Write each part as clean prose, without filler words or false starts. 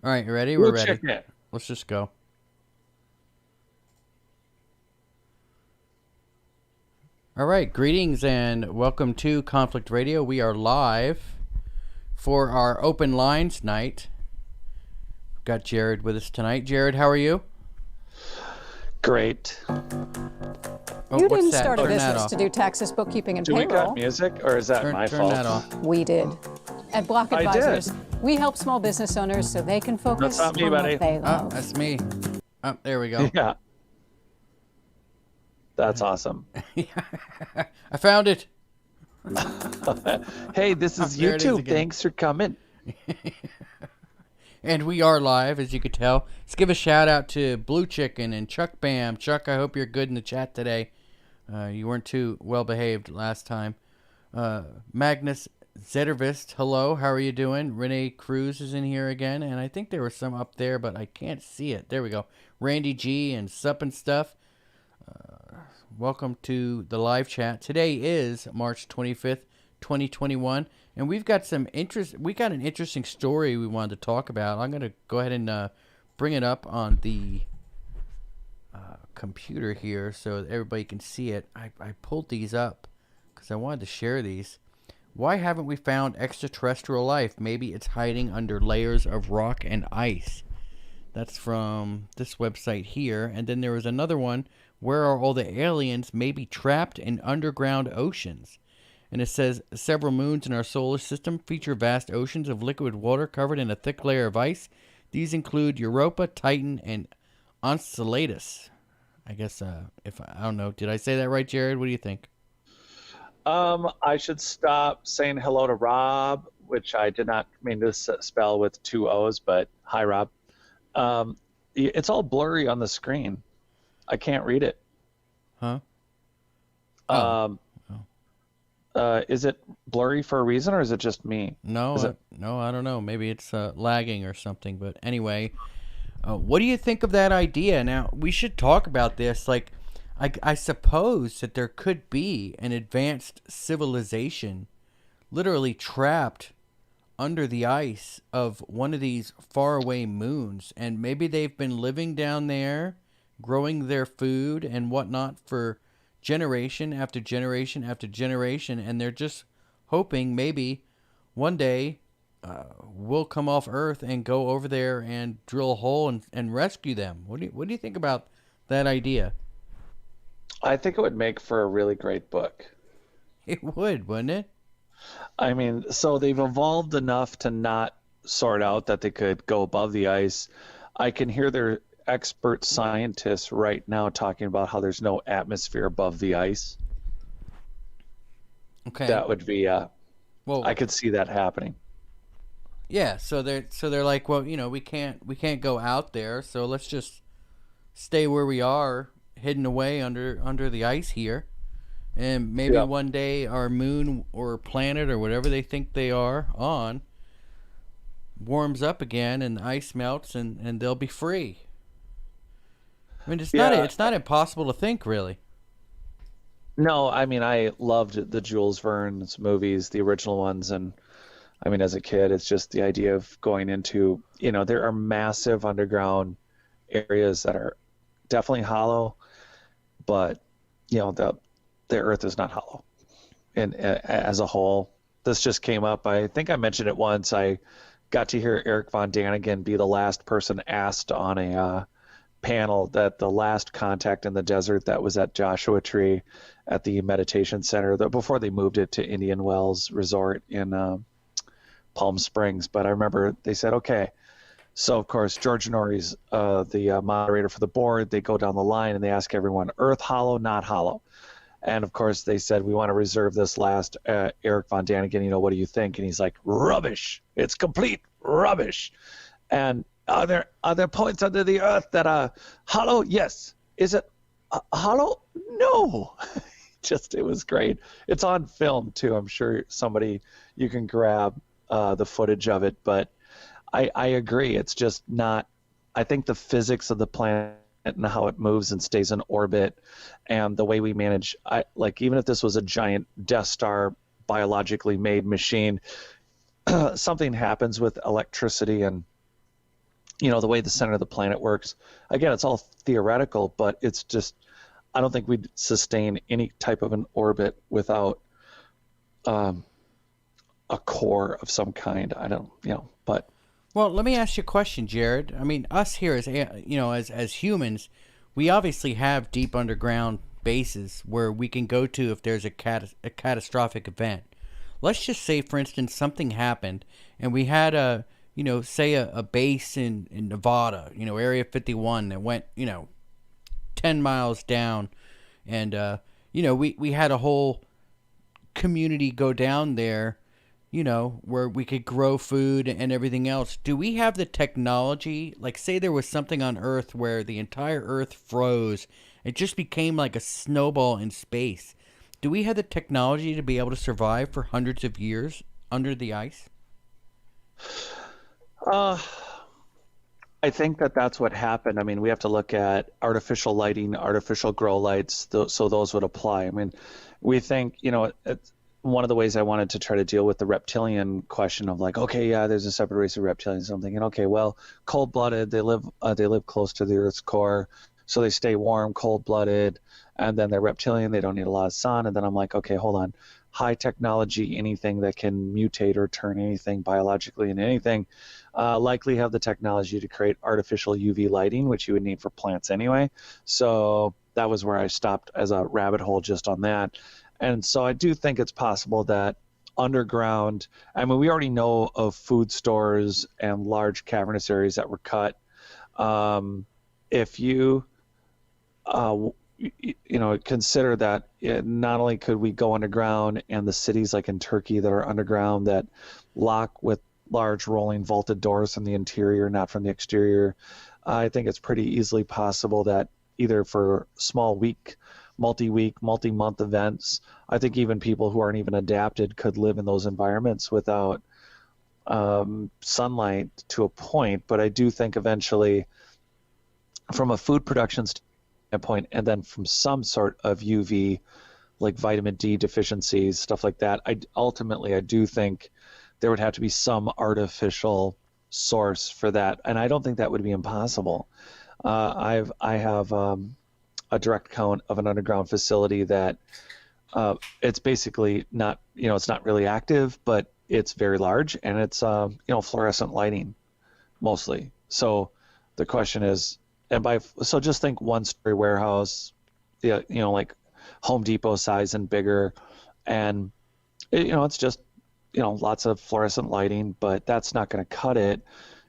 All right, you ready? We're We'll ready. check it. Let's just go. All right, greetings and welcome to Conflict Radio. We are live for our open lines night. We've got Jared with us tonight. Jared, how are you? Great. Oh, You what's didn't that? start a Turn that business off. to do taxes, bookkeeping, and Do we payroll. got music, or is that my Turn fault? that off. We did. At Block I did. Advisors, we help small business owners so they can focus That's not me, on buddy. what they Oh, love. that's me. Oh, there we go. Yeah. That's awesome. I found it. Hey, this is There it is YouTube. again. Thanks for coming. And we are live, as you could tell. Let's give a shout out to Blue Chicken and Chuck Bam. Chuck, I hope you're good in the chat today. You weren't too well behaved last time. Magnus Zettervist, hello, how are you doing? Renee Cruz is in here again, and I think there was some up there, but I can't see it. There we go. Randy G and Sup and Stuff. Welcome to the live chat. Today is March 25th, 2021, and we've got an interesting story we wanted to talk about. I'm going to go ahead and bring it up on the computer here so that everybody can see it. I pulled these up because I wanted to share these. Why haven't we found extraterrestrial life? Maybe it's hiding under layers of rock and ice. That's from this website here. And then there was another one. Where are all the aliens maybe trapped in underground oceans? And it says several moons in our solar system feature vast oceans of liquid water covered in a thick layer of ice. These include Europa, Titan, and Enceladus. I guess I don't know. Did I say that right, Jared? What do you think? I should stop saying hello to Rob, which I did not mean to spell with two O's, but hi, Rob. It's all blurry on the screen. I can't read it. Huh? Is it blurry for a reason, or is it just me? No, I don't know. Maybe it's lagging or something. But anyway, what do you think of that idea? Now, we should talk about this. Like, I suppose that there could be an advanced civilization literally trapped under the ice of one of these faraway moons. And maybe they've been living down there, growing their food and whatnot for generation after generation after generation. And they're just hoping maybe one day we'll come off Earth and go over there and drill a hole and rescue them. What do you think about that idea? I think it would make for a really great book. It would, wouldn't it? I mean, so they've evolved enough to not sort out that they could go above the ice. I can hear their expert scientists right now talking about how there's no atmosphere above the ice. Okay. That would be Well, I could see that happening. yeah. So they're like, well, we can't go out there. So let's just stay where we are, hidden away under the ice here, and maybe one day our moon or planet or whatever they think they are on warms up again and the ice melts and they'll be free. I mean, it's not impossible to think, really. No, I mean, I loved the Jules Verne's movies, the original ones, and I mean, as a kid, it's just the idea of going into, there are massive underground areas that are definitely hollow, but the Earth is not hollow. And as a whole, this just came up. I think I mentioned it once. I got to hear Eric Von Daniken be the last person asked on a panel that the last contact in the desert that was at Joshua Tree at the meditation center before they moved it to Indian Wells Resort in Palm Springs. But I remember they said, okay. So, of course, George Norrie's the moderator for the board. They go down the line and they ask everyone, Earth hollow, not hollow. And, of course, they said, we want to reserve this last Eric Von Daniken. What do you think? And he's like, rubbish. It's complete rubbish. And are there points under the Earth that are hollow? Yes. Is it hollow? No. It was great. It's on film, too. I'm sure you can grab the footage of it. But I agree. It's just not. I think the physics of the planet and how it moves and stays in orbit, and the way we manage, even if this was a giant Death Star biologically made machine, something happens with electricity and the way the center of the planet works. Again, it's all theoretical, but it's just, I don't think we'd sustain any type of an orbit without a core of some kind. I don't, but. Well, let me ask you a question, Jared. I mean, us here as as humans, we obviously have deep underground bases where we can go to if there's a catastrophic event. Let's just say, for instance, something happened and we had say a base in Nevada, Area 51 that went, 10 miles down, and we had a whole community go down there, where we could grow food and everything else. Do we have the technology? Like, say there was something on Earth where the entire Earth froze, it just became like a snowball in space. Do we have the technology to be able to survive for hundreds of years under the ice? I think that's what happened. I mean, we have to look at artificial lighting, artificial grow lights, so those would apply. I mean, we think, it's one of the ways I wanted to try to deal with the reptilian question of like, okay, yeah, there's a separate race of reptilians, something, and okay, well, cold-blooded, they live close to the Earth's core, so they stay warm, cold-blooded, and then they're reptilian, they don't need a lot of sun, and then I'm like, okay, hold on, high technology, anything that can mutate or turn anything biologically into anything, likely have the technology to create artificial UV lighting, which you would need for plants anyway. So that was where I stopped as a rabbit hole just on that. And so I do think it's possible that underground, I mean, we already know of food stores and large cavernous areas that were cut. If you, consider that not only could we go underground, and the cities like in Turkey that are underground that lock with large rolling vaulted doors from the interior, not from the exterior, I think it's pretty easily possible that either for small multi-week, multi-month events, I think even people who aren't even adapted could live in those environments without sunlight to a point. But I do think eventually, from a food production standpoint, and then from some sort of UV, like vitamin D deficiencies, stuff like that, I do think there would have to be some artificial source for that, and I don't think that would be impossible. I have a direct count of an underground facility that it's basically not, it's not really active, but it's very large, and it's fluorescent lighting mostly. So the question is, so just think one-story warehouse, like Home Depot size and bigger, and it's just lots of fluorescent lighting, but that's not going to cut it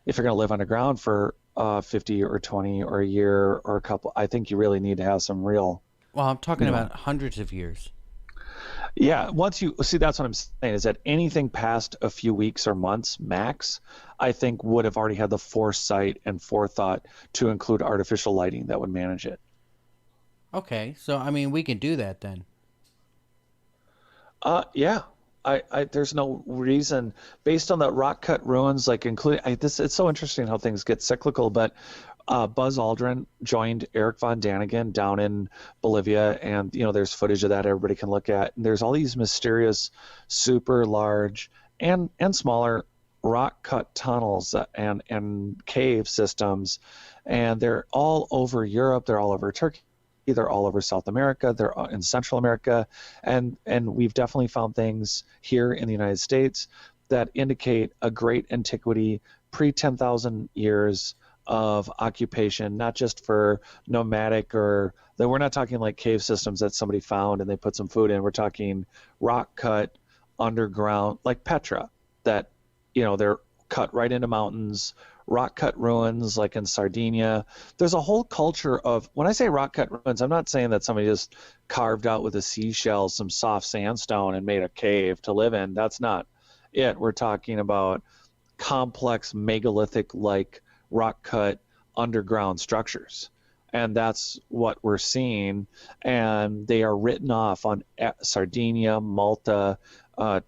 if you're going to live underground for 50 or 20 or a year or a couple. I think you really need to have some real. Well, I'm talking about hundreds of years. Yeah, once you see, that's what I'm saying, is that anything past a few weeks or months max, I think would have already had the foresight and forethought to include artificial lighting that would manage it. Okay, so I mean, we can do that then. Yeah. I there's no reason, based on the rock cut ruins, like including it's so interesting how things get cyclical, but Buzz Aldrin joined Eric von Daniken down in Bolivia, and there's footage of that everybody can look at. And there's all these mysterious, super large and smaller rock cut tunnels and cave systems, and they're all over Europe, they're all over Turkey, they're all over South America, they're in Central America, and we've definitely found things here in the United States that indicate a great antiquity, pre 10,000 years of occupation, not just for nomadic, or that we're not talking like cave systems that somebody found and they put some food in. We're talking rock cut underground, like Petra, that they're cut right into mountains, rock cut ruins like in Sardinia. There's a whole culture of, when I say rock cut ruins, I'm not saying that somebody just carved out with a seashell some soft sandstone and made a cave to live in. That's not it. We're talking about complex megalithic like rock cut underground structures, and that's what we're seeing. And they are written off on Sardinia, Malta,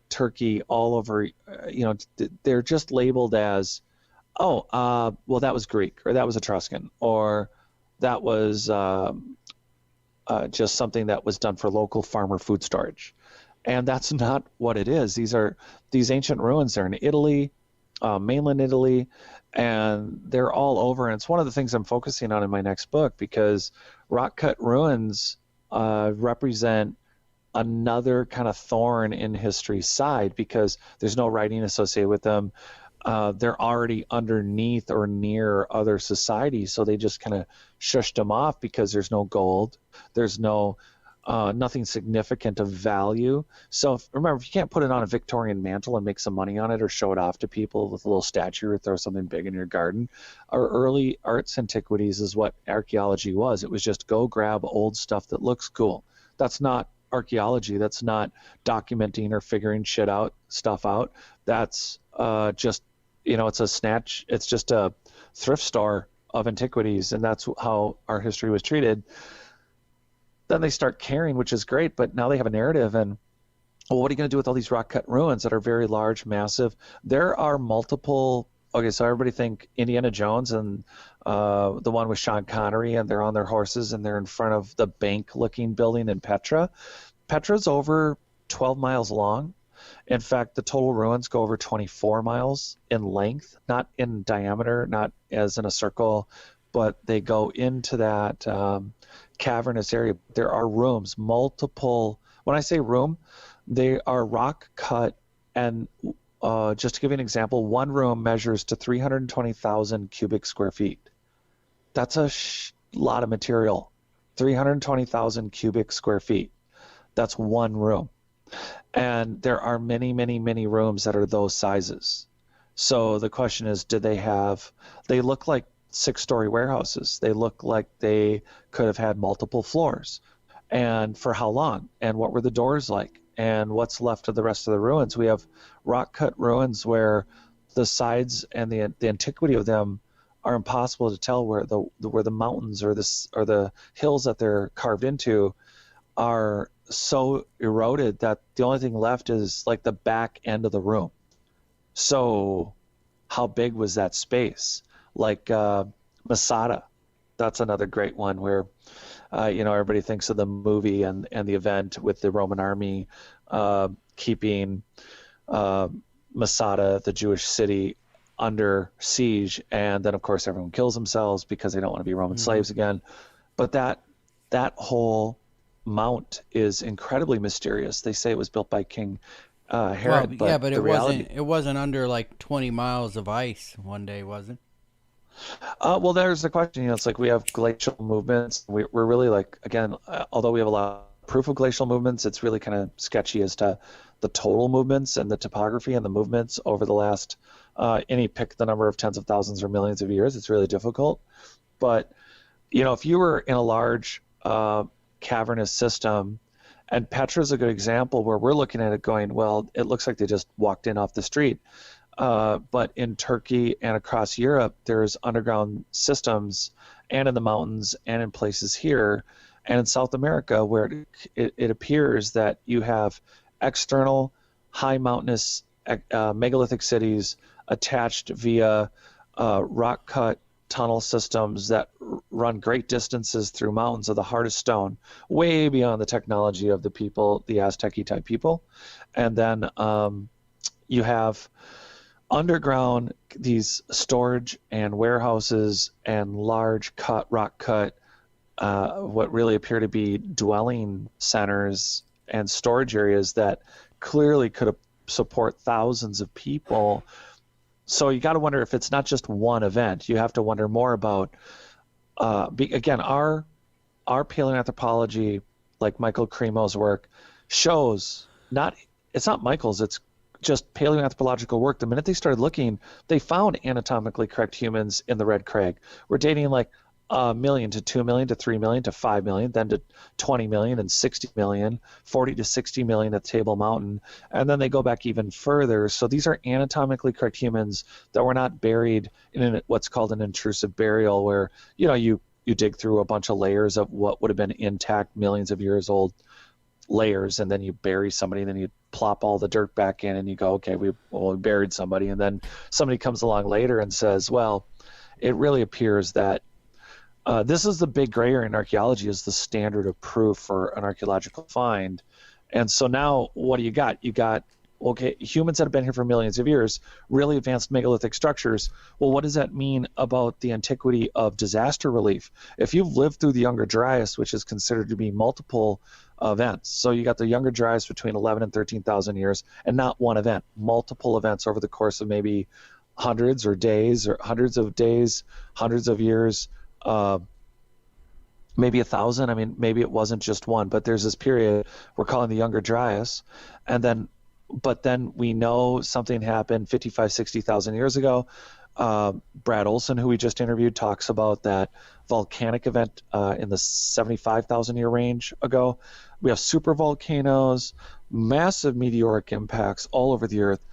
Turkey, all over. They're just labeled as, well, that was Greek, or that was Etruscan, or that was just something that was done for local farmer food storage. And that's not what it is. These ancient ruins. They're in Italy, mainland Italy, and they're all over. And it's one of the things I'm focusing on in my next book, because rock cut ruins represent another kind of thorn in history's side, because there's no writing associated with them. They're already underneath or near other societies, so they just kind of shushed them off because there's no gold, there's no nothing significant of value. So remember, if you can't put it on a Victorian mantle and make some money on it, or show it off to people with a little statue, or throw something big in your garden, our early arts antiquities is what archaeology was. It was just go grab old stuff that looks cool. That's not archaeology. That's not documenting or figuring stuff out. That's just, it's a snatch. It's just a thrift store of antiquities, and that's how our history was treated. Then they start caring, which is great, but now they have a narrative, and well, what are you going to do with all these rock cut ruins that are very large, massive? There are multiple. Okay, so everybody think Indiana Jones and the one with Sean Connery, and they're on their horses and they're in front of the bank-looking building in Petra. Petra's over 12 miles long. In fact, the total ruins go over 24 miles in length, not in diameter, not as in a circle, but they go into that cavernous area. There are rooms, multiple. When I say room, they are rock cut, and just to give you an example, one room measures to 320,000 cubic square feet. That's a lot of material. 320,000 cubic square feet. That's one room. And there are many, many, many rooms that are those sizes. So the question is, they look like 6-story warehouses. They look like they could have had multiple floors. And for how long? And what were the doors like? And what's left of the rest of the ruins? We have rock-cut ruins where the sides and the antiquity of them are impossible to tell, where the mountains or the hills that they're carved into are so eroded that the only thing left is like the back end of the room. So how big was that space? Like Masada, that's another great one where everybody thinks of the movie and the event with the Roman army keeping Masada, the Jewish city, under siege, and then of course everyone kills themselves because they don't want to be Roman slaves again. But that whole mount is incredibly mysterious. They say it was built by King Herod. Well, but it wasn't under like 20 miles of ice one day, was it? Well, there's the question. It's like we have glacial movements. We're really like, again, although we have a lot of proof of glacial movements, it's really kind of sketchy as to the total movements and the topography and the movements over the last pick the number of tens of thousands or millions of years. It's really difficult. But if you were in a large cavernous system, and Petra is a good example where we're looking at it going, well, it looks like they just walked in off the street. But in Turkey and across Europe, there's underground systems, and in the mountains and in places here, and in South America, where it appears that you have external high mountainous megalithic cities attached via rock-cut tunnel systems that run great distances through mountains of the hardest stone, way beyond the technology of the people, the Aztec type people. And then you have underground these storage and warehouses and large rock cut what really appear to be dwelling centers and storage areas that clearly could support thousands of people. So you got to wonder if it's not just one event. You have to wonder more about again, our paleoanthropology, like Michael Cremo's work, shows it's not Michael's, it's just paleoanthropological work. The minute they started looking, they found anatomically correct humans in the Red Crag. We're dating like 1 million to 2 million to 3 million to 5 million, then to 20 million and 60 million, 40 to 60 million at Table Mountain. And then they go back even further. So these are anatomically correct humans that were not buried in what's called an intrusive burial, where you dig through a bunch of layers of what would have been intact, millions of years old layers, and then you bury somebody, and then you plop all the dirt back in, and you go, okay, we buried somebody. And then somebody comes along later and says, well, it really appears that this is the big gray area in archaeology, is the standard of proof for an archaeological find. And so now what do you got? You got okay, humans that have been here for millions of years, really advanced megalithic structures. Well, what does that mean about the antiquity of disaster relief? If you've lived through the Younger Dryas, which is considered to be multiple events, so you got the Younger Dryas between 11 and 13,000 years, and not one event, multiple events over the course of maybe hundreds of days, hundreds of years, maybe 1,000. I mean, maybe it wasn't just one, but there's this period we're calling the Younger Dryas, but then we know something happened 55, 60,000 years ago. Brad Olson, who we just interviewed, talks about that volcanic event in the 75,000 year range ago. We have super volcanoes, massive meteoric impacts all over the Earth.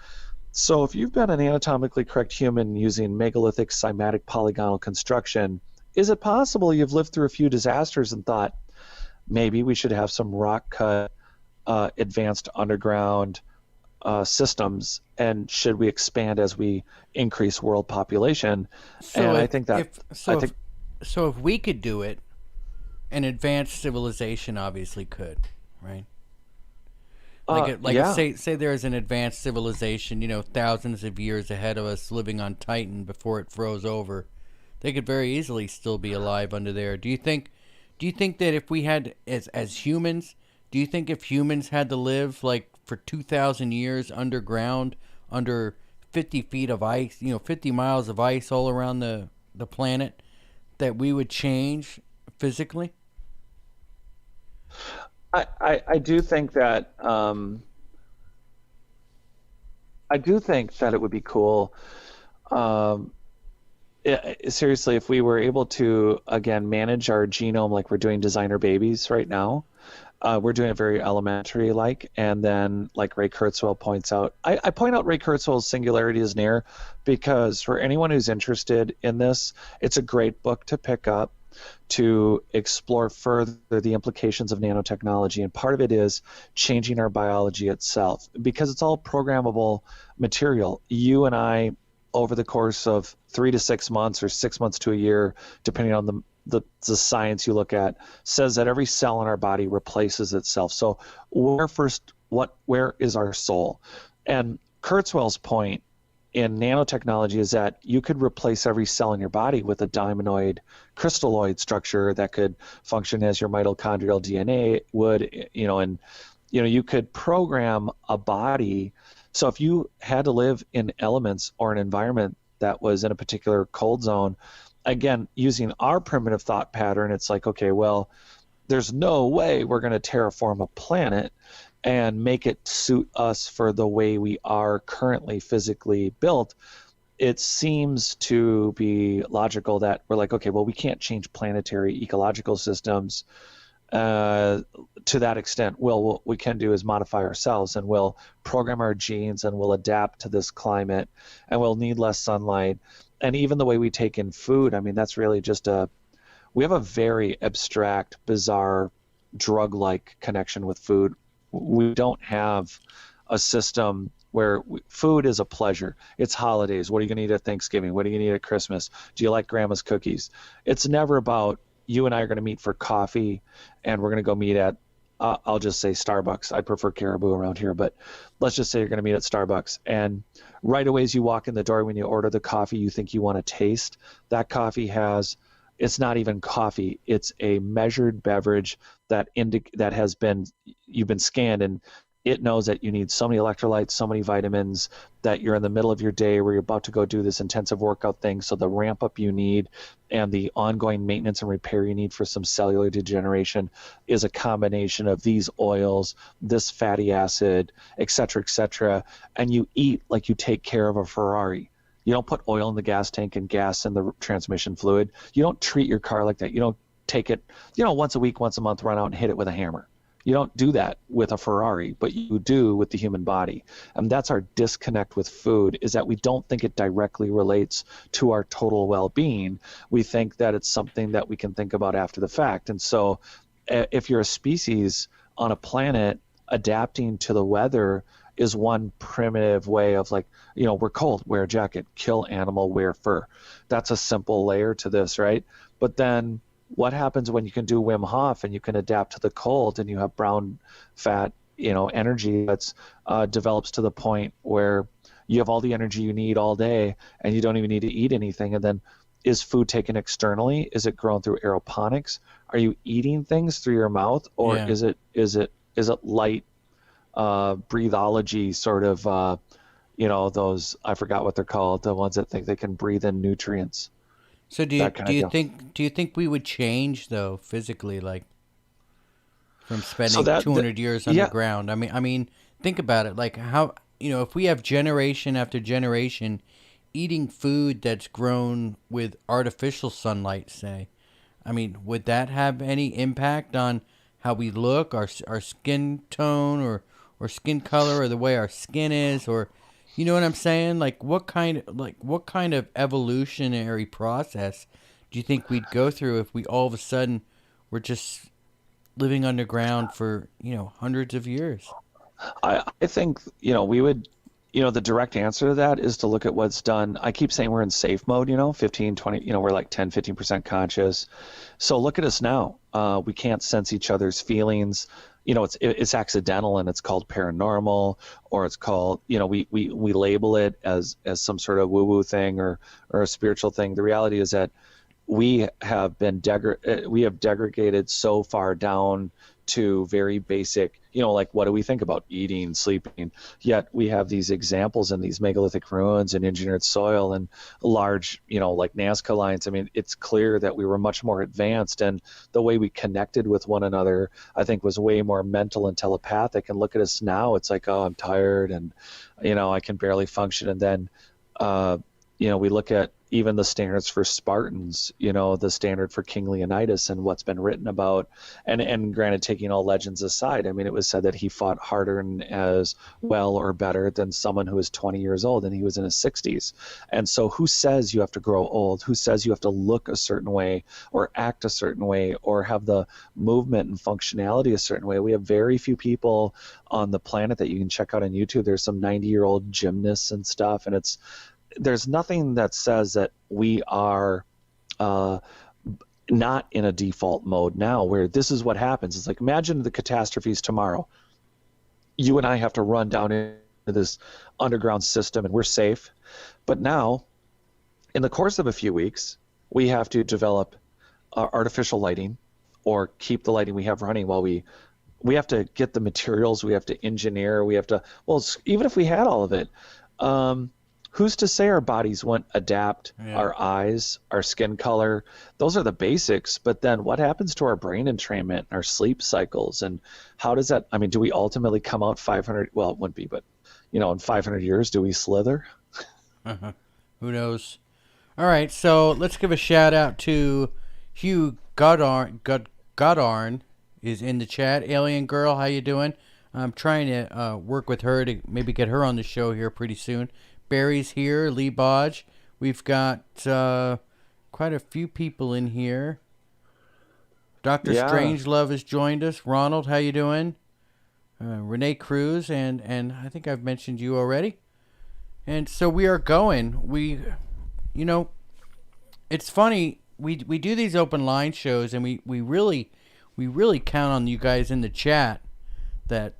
So if you've been an anatomically correct human using megalithic cymatic polygonal construction, is it possible you've lived through a few disasters and thought, maybe we should have some rock cut, advanced underground systems, and should we expand as we increase world population? And I think that if we could do it, an advanced civilization obviously could, right? Say there's an advanced civilization, thousands of years ahead of us, living on Titan before it froze over. They could very easily still be alive under there. Do you think that if we had, as humans, do you think if humans had to live like for 2,000 years underground, under 50 feet of ice, 50 miles of ice all around the planet, that we would change physically? I do think that it would be cool. Seriously, if we were able to again manage our genome like we're doing designer babies right now, we're doing it very elementary like, and then like Ray Kurzweil points out, I point out Ray Kurzweil's Singularity is Near because for anyone who's interested in this, it's a great book to pick up to explore further the implications of nanotechnology. And part of it is changing our biology itself, because it's all programmable material. You and I, over the course of 3 to 6 months or 6 months to a year, depending on the science you look at, says that every cell in our body replaces itself. So where is our soul? And Kurzweil's point in nanotechnology is that you could replace every cell in your body with a diamondoid crystalloid structure that could function as your mitochondrial DNA would, and you could program a body. So if you had to live in elements or an environment that was in a particular cold zone, again, using our primitive thought pattern, it's like, okay, well, there's no way we're going to terraform a planet and make it suit us for the way we are currently physically built. It seems to be logical that we're like, okay, well, we can't change planetary ecological systems to that extent. Well, what we can do is modify ourselves, and we'll program our genes, and we'll adapt to this climate, and we'll need less sunlight. And even the way we take in food, I mean, that's really just we have a very abstract, bizarre, drug-like connection with food. We don't have a system where food is a pleasure. It's holidays. What are you going to eat at Thanksgiving? What are you going to eat at Christmas? Do you like grandma's cookies? It's never about you and I are going to meet for coffee and we're going to go meet at, I'll just say Starbucks. I prefer Caribou around here, but let's just say you're going to meet at Starbucks. And right away as you walk in the door, when you order the coffee you think you want to taste, that coffee it's not even coffee. It's a measured beverage that you've been scanned, and it knows that you need so many electrolytes, so many vitamins, that you're in the middle of your day where you're about to go do this intensive workout thing. So the ramp up you need and the ongoing maintenance and repair you need for some cellular degeneration is a combination of these oils, this fatty acid, et cetera, and you eat like you take care of a Ferrari. You don't put oil in the gas tank and gas in the transmission fluid. You don't treat your car like that. You don't take it, once a week, once a month, run out and hit it with a hammer. You don't do that with a Ferrari, but you do with the human body. And that's our disconnect with food, is that we don't think it directly relates to our total well-being. We think that it's something that we can think about after the fact. And so if you're a species on a planet, adapting to the weather is one primitive way of like, we're cold, wear a jacket, kill animal, wear fur. That's a simple layer to this, right? But then what happens when you can do Wim Hof and you can adapt to the cold and you have brown fat energy that's develops to the point where you have all the energy you need all day and you don't even need to eat anything. And then is food taken externally? Is it grown through aeroponics? Are you eating things through your mouth, or Yeah. is it light breathology sort of those, I forgot what they're called, the ones that think they can breathe in nutrients, So that kind of deal. do you think we would change though physically, like from So spending 200 years yeah, underground? I mean, think about it. Like how if we have generation after generation eating food that's grown with artificial sunlight, say, I mean, would that have any impact on how we look, our skin tone, or skin color, or the way our skin is, or you know what I'm saying? What kind of evolutionary process do you think we'd go through if we all of a sudden were just living underground for hundreds of years? I think we would, the direct answer to that is to look at what's done. I keep saying we're in safe mode, 15, 20, we're like 10, 15% conscious. So look at us now. We can't sense each other's feelings. It's accidental and it's called paranormal, or it's called, we label it as some sort of woo-woo thing or a spiritual thing. The reality is that we have degraded so far down to very basic, like what do we think about eating, sleeping? Yet we have these examples in these megalithic ruins and engineered soil and large, like Nazca lines. I mean, it's clear that we were much more advanced, and the way we connected with one another, I think, was way more mental and telepathic. And look at us now. It's like, oh, I'm tired and, I can barely function. And then, we look at even the standards for Spartans, the standard for King Leonidas and what's been written about. And granted, taking all legends aside, I mean, it was said that he fought harder and as well or better than someone who was 20 years old, and he was in his 60s. And so who says you have to grow old? Who says you have to look a certain way or act a certain way or have the movement and functionality a certain way? We have very few people on the planet that you can check out on YouTube. There's some 90-year-old gymnasts and stuff, and there's nothing that says that we are not in a default mode now where this is what happens. It's like, imagine the catastrophes tomorrow. You and I have to run down into this underground system and we're safe. But now, in the course of a few weeks, we have to develop artificial lighting or keep the lighting we have running while we have to get the materials, we have to engineer, we have to, even if we had all of it, who's to say our bodies won't adapt? Yeah. Our eyes, our skin color, those are the basics. But then what happens to our brain entrainment, our sleep cycles? And how does that, I mean, do we ultimately come out 500? Well, it wouldn't be, but, in 500 years, do we slither? Who knows? All right, so let's give a shout out to Hugh Godarn is in the chat. Alien Girl, how you doing? I'm trying to work with her to maybe get her on the show here pretty soon. Barry's here, Lee Bodge. We've got quite a few people in here. Dr. Strangelove has joined us. Ronald, how you doing? Renee Cruz, and I think I've mentioned you already. And so we are going. It's funny. We do these open line shows, and we really count on you guys in the chat that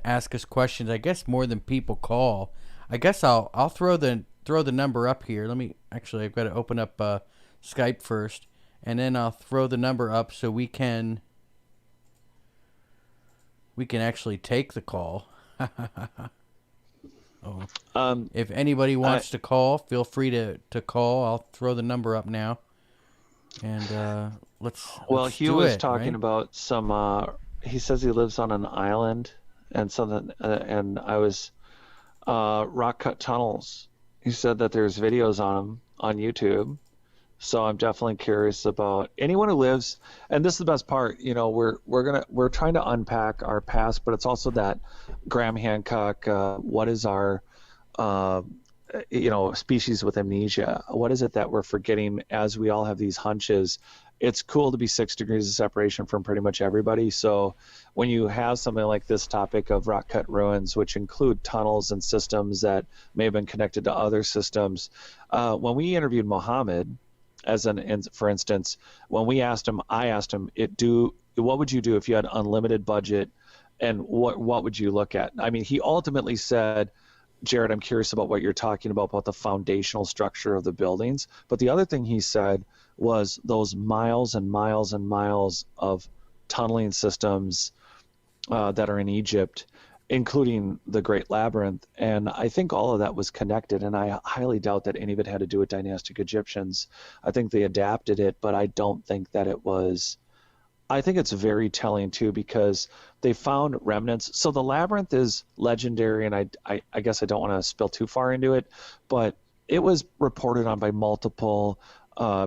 ask us questions. I guess more than people call. I guess I'll throw the number up here. I've got to open up Skype first, and then I'll throw the number up so we can actually take the call. If anybody wants to call, feel free to call. I'll throw the number up now, and let's Hugh was talking about some. He says he lives on an island, and something, and I was. Rock cut tunnels. He said that there's videos on them on YouTube. So I'm definitely curious about anyone who lives, and this is the best part, we're trying to unpack our past, but it's also that Graham Hancock, what is our species with amnesia? What is it that we're forgetting as we all have these hunches? It's cool to be 6 degrees of separation from pretty much everybody. So when you have something like this topic of rock cut ruins, which include tunnels and systems that may have been connected to other systems, when we interviewed Mohammed, for instance, when I asked him, what would you do if you had unlimited budget and what would you look at? I mean, he ultimately said, Jared, I'm curious about what you're talking about the foundational structure of the buildings. But the other thing he said was those miles and miles and miles of tunneling systems that are in Egypt, including the Great Labyrinth. And I think all of that was connected, and I highly doubt that any of it had to do with dynastic Egyptians. I think they adapted it, but I don't think that it was. I think it's very telling too, because they found remnants. So the labyrinth is legendary, and I guess I don't want to spill too far into it, but it was reported on by multiple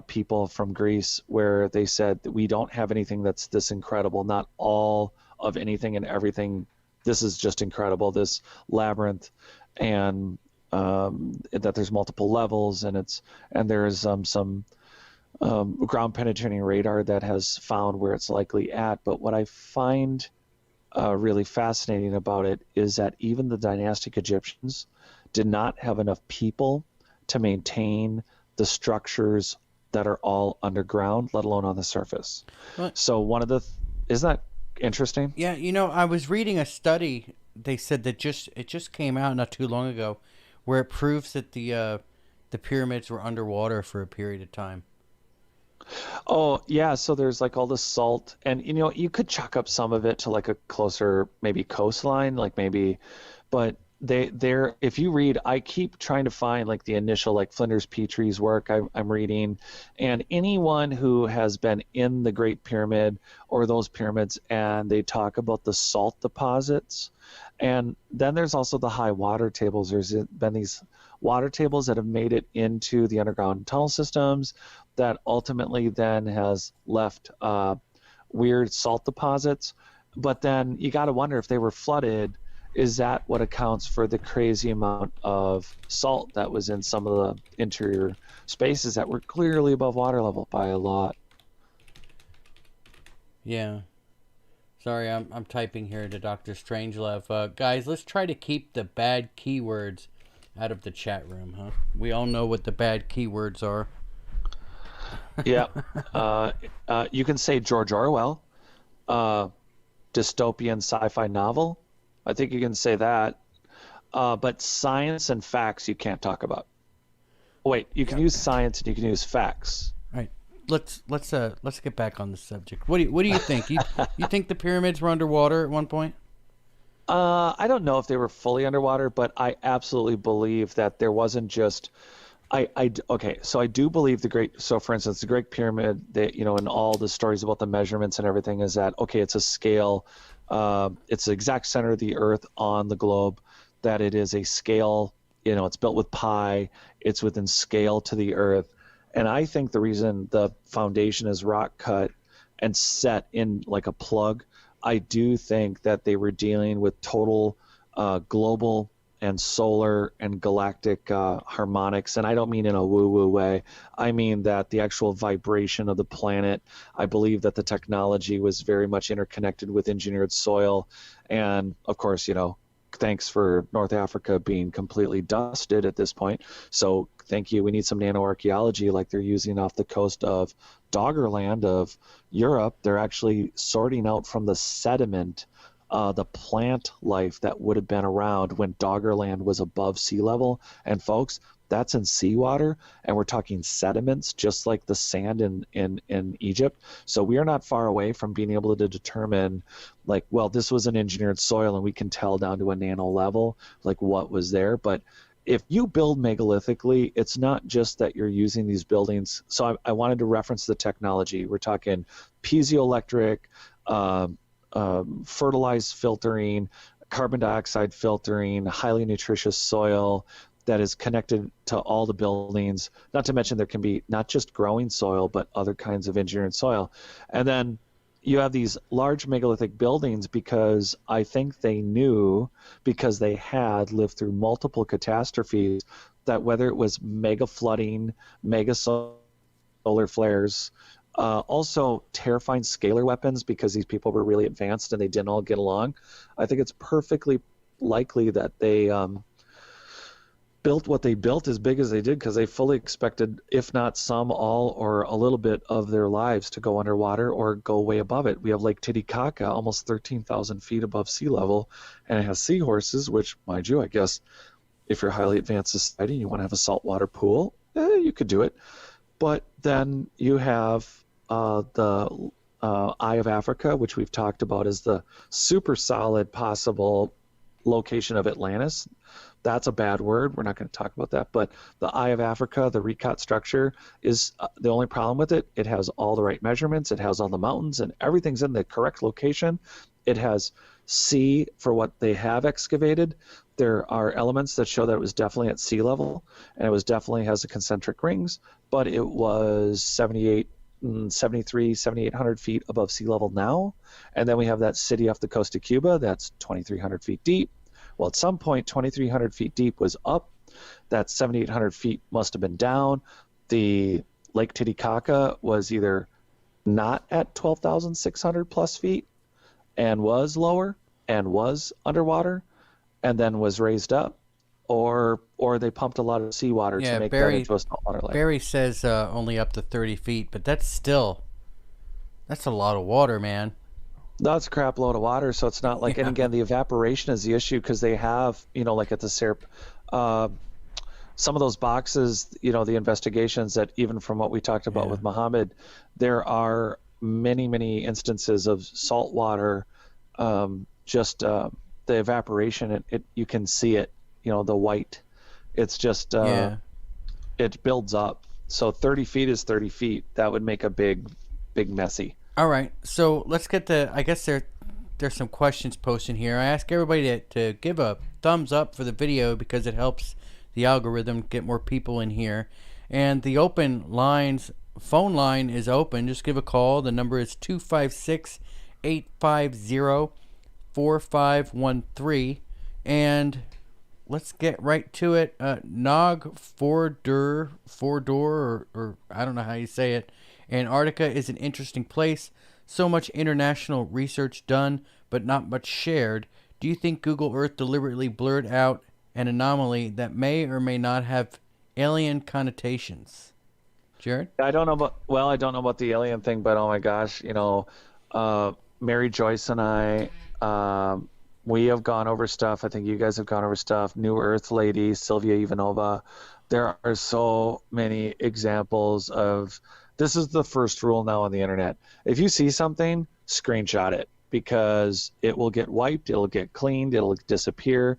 people from Greece, where they said that we don't have anything that's this incredible. Not all of anything and everything. This is just incredible. This labyrinth, and that there's multiple levels, and there's some ground penetrating radar that has found where it's likely at. But what I find really fascinating about it is that even the dynastic Egyptians did not have enough people to maintain the structures that are all underground, let alone on the surface. What? So isn't that interesting? Yeah, I was reading a study. They said that it just came out not too long ago, where it proves that the pyramids were underwater for a period of time. Oh, yeah. So there's like all the salt, and you could chalk up some of it to like a closer maybe coastline, like maybe, but if you read, I keep trying to find like the initial, like Flinders Petrie's work I'm reading, and anyone who has been in the Great Pyramid or those pyramids, and they talk about the salt deposits. And then there's also the high water tables. There's been these water tables that have made it into the underground tunnel systems that ultimately then has left weird salt deposits. But then you got to wonder, if they were flooded, is that what accounts for the crazy amount of salt that was in some of the interior spaces that were clearly above water level by a lot? Yeah. Sorry, I'm typing here to Dr. Strangelove. Guys, let's try to keep the bad keywords out of the chat room, huh? We all know what the bad keywords are. Yeah. You can say George Orwell, dystopian sci-fi novel. I think you can say that. But science and facts you can't talk about. Wait, you can use science and you can use facts. All right. Let's get back on the subject. What do you think? You think the pyramids were underwater at one point? I don't know if they were fully underwater, but I absolutely believe that there wasn't just. Okay, so I do believe so for instance, the Great Pyramid, and all the stories about the measurements and everything, is that, okay, it's a scale, it's the exact center of the earth on the globe, that it is a scale, it's built with pi, it's within scale to the earth. And I think the reason the foundation is rock cut and set in like a plug, I do think that they were dealing with total global and solar and galactic harmonics. And I don't mean in a woo-woo way. I mean that the actual vibration of the planet, I believe that the technology was very much interconnected with engineered soil. And of course, thanks for North Africa being completely dusted at this point. So thank you. We need some nanoarchaeology like they're using off the coast of Doggerland of Europe. They're actually sorting out from the sediment the plant life that would have been around when Doggerland was above sea level. And folks, that's in seawater, and we're talking sediments, just like the sand in Egypt. So we are not far away from being able to determine, like, well, this was an engineered soil, and we can tell down to a nano level, like, what was there. But if you build megalithically, it's not just that you're using these buildings. So I wanted to reference the technology. We're talking piezoelectric, fertilized filtering, carbon dioxide filtering, highly nutritious soil that is connected to all the buildings. Not to mention there can be not just growing soil, but other kinds of engineered soil. And then you have these large megalithic buildings because I think they knew, because they had lived through multiple catastrophes, that whether it was mega flooding, mega solar flares, also terrifying scalar weapons, because these people were really advanced and they didn't all get along, I think it's perfectly likely that they built what they built as big as they did because they fully expected, if not some, all, or a little bit of their lives to go underwater or go way above it. We have Lake Titicaca, almost 13,000 feet above sea level, and it has seahorses, which, mind you, I guess if you're a highly advanced society and you want to have a saltwater pool, you could do it. But then you have the Eye of Africa, which we've talked about as the super solid possible location of Atlantis. That's a bad word. We're not going to talk about that. But the Eye of Africa, the recut structure, is the only problem with it. It has all the right measurements. It has all the mountains, and everything's in the correct location. It has sea for what they have excavated. There are elements that show that it was definitely at sea level, and it was definitely has the concentric rings, but it was 7,800 feet above sea level now. And then we have that city off the coast of Cuba that's 2,300 feet deep. Well, at some point, 2,300 feet deep was up. That 7,800 feet must have been down. The Lake Titicaca was either not at 12,600 plus feet and was lower and was underwater and then was raised up, or they pumped a lot of seawater to make that into a saltwater lake. Barry says only up to 30 feet, but that's a lot of water, man. That's a crap load of water, so it's not like, and again, the evaporation is the issue because they have, like at the some of those boxes, the investigations that even from what we talked about with Muhammad, there are many, many instances of salt water, the evaporation, you can see it, the white. It's just, it builds up. So 30 feet is 30 feet. That would make a big messy. All right, so let's get I guess there's some questions posted here. I ask everybody to give a thumbs up for the video because it helps the algorithm get more people in here. And the phone line is open. Just give a call. The number is 256-850-4513. And let's get right to it. Nog Fordor, or I don't know how you say it. Antarctica is an interesting place. So much international research done, but not much shared. Do you think Google Earth deliberately blurred out an anomaly that may or may not have alien connotations? Jared? I don't know about the alien thing, but oh my gosh, Mary Joyce and I, we have gone over stuff. I think you guys have gone over stuff. New Earth lady, Sylvia Ivanova. There are so many examples of. This is the first rule now on the internet. If you see something, screenshot it because it will get wiped, it'll get cleaned, it'll disappear.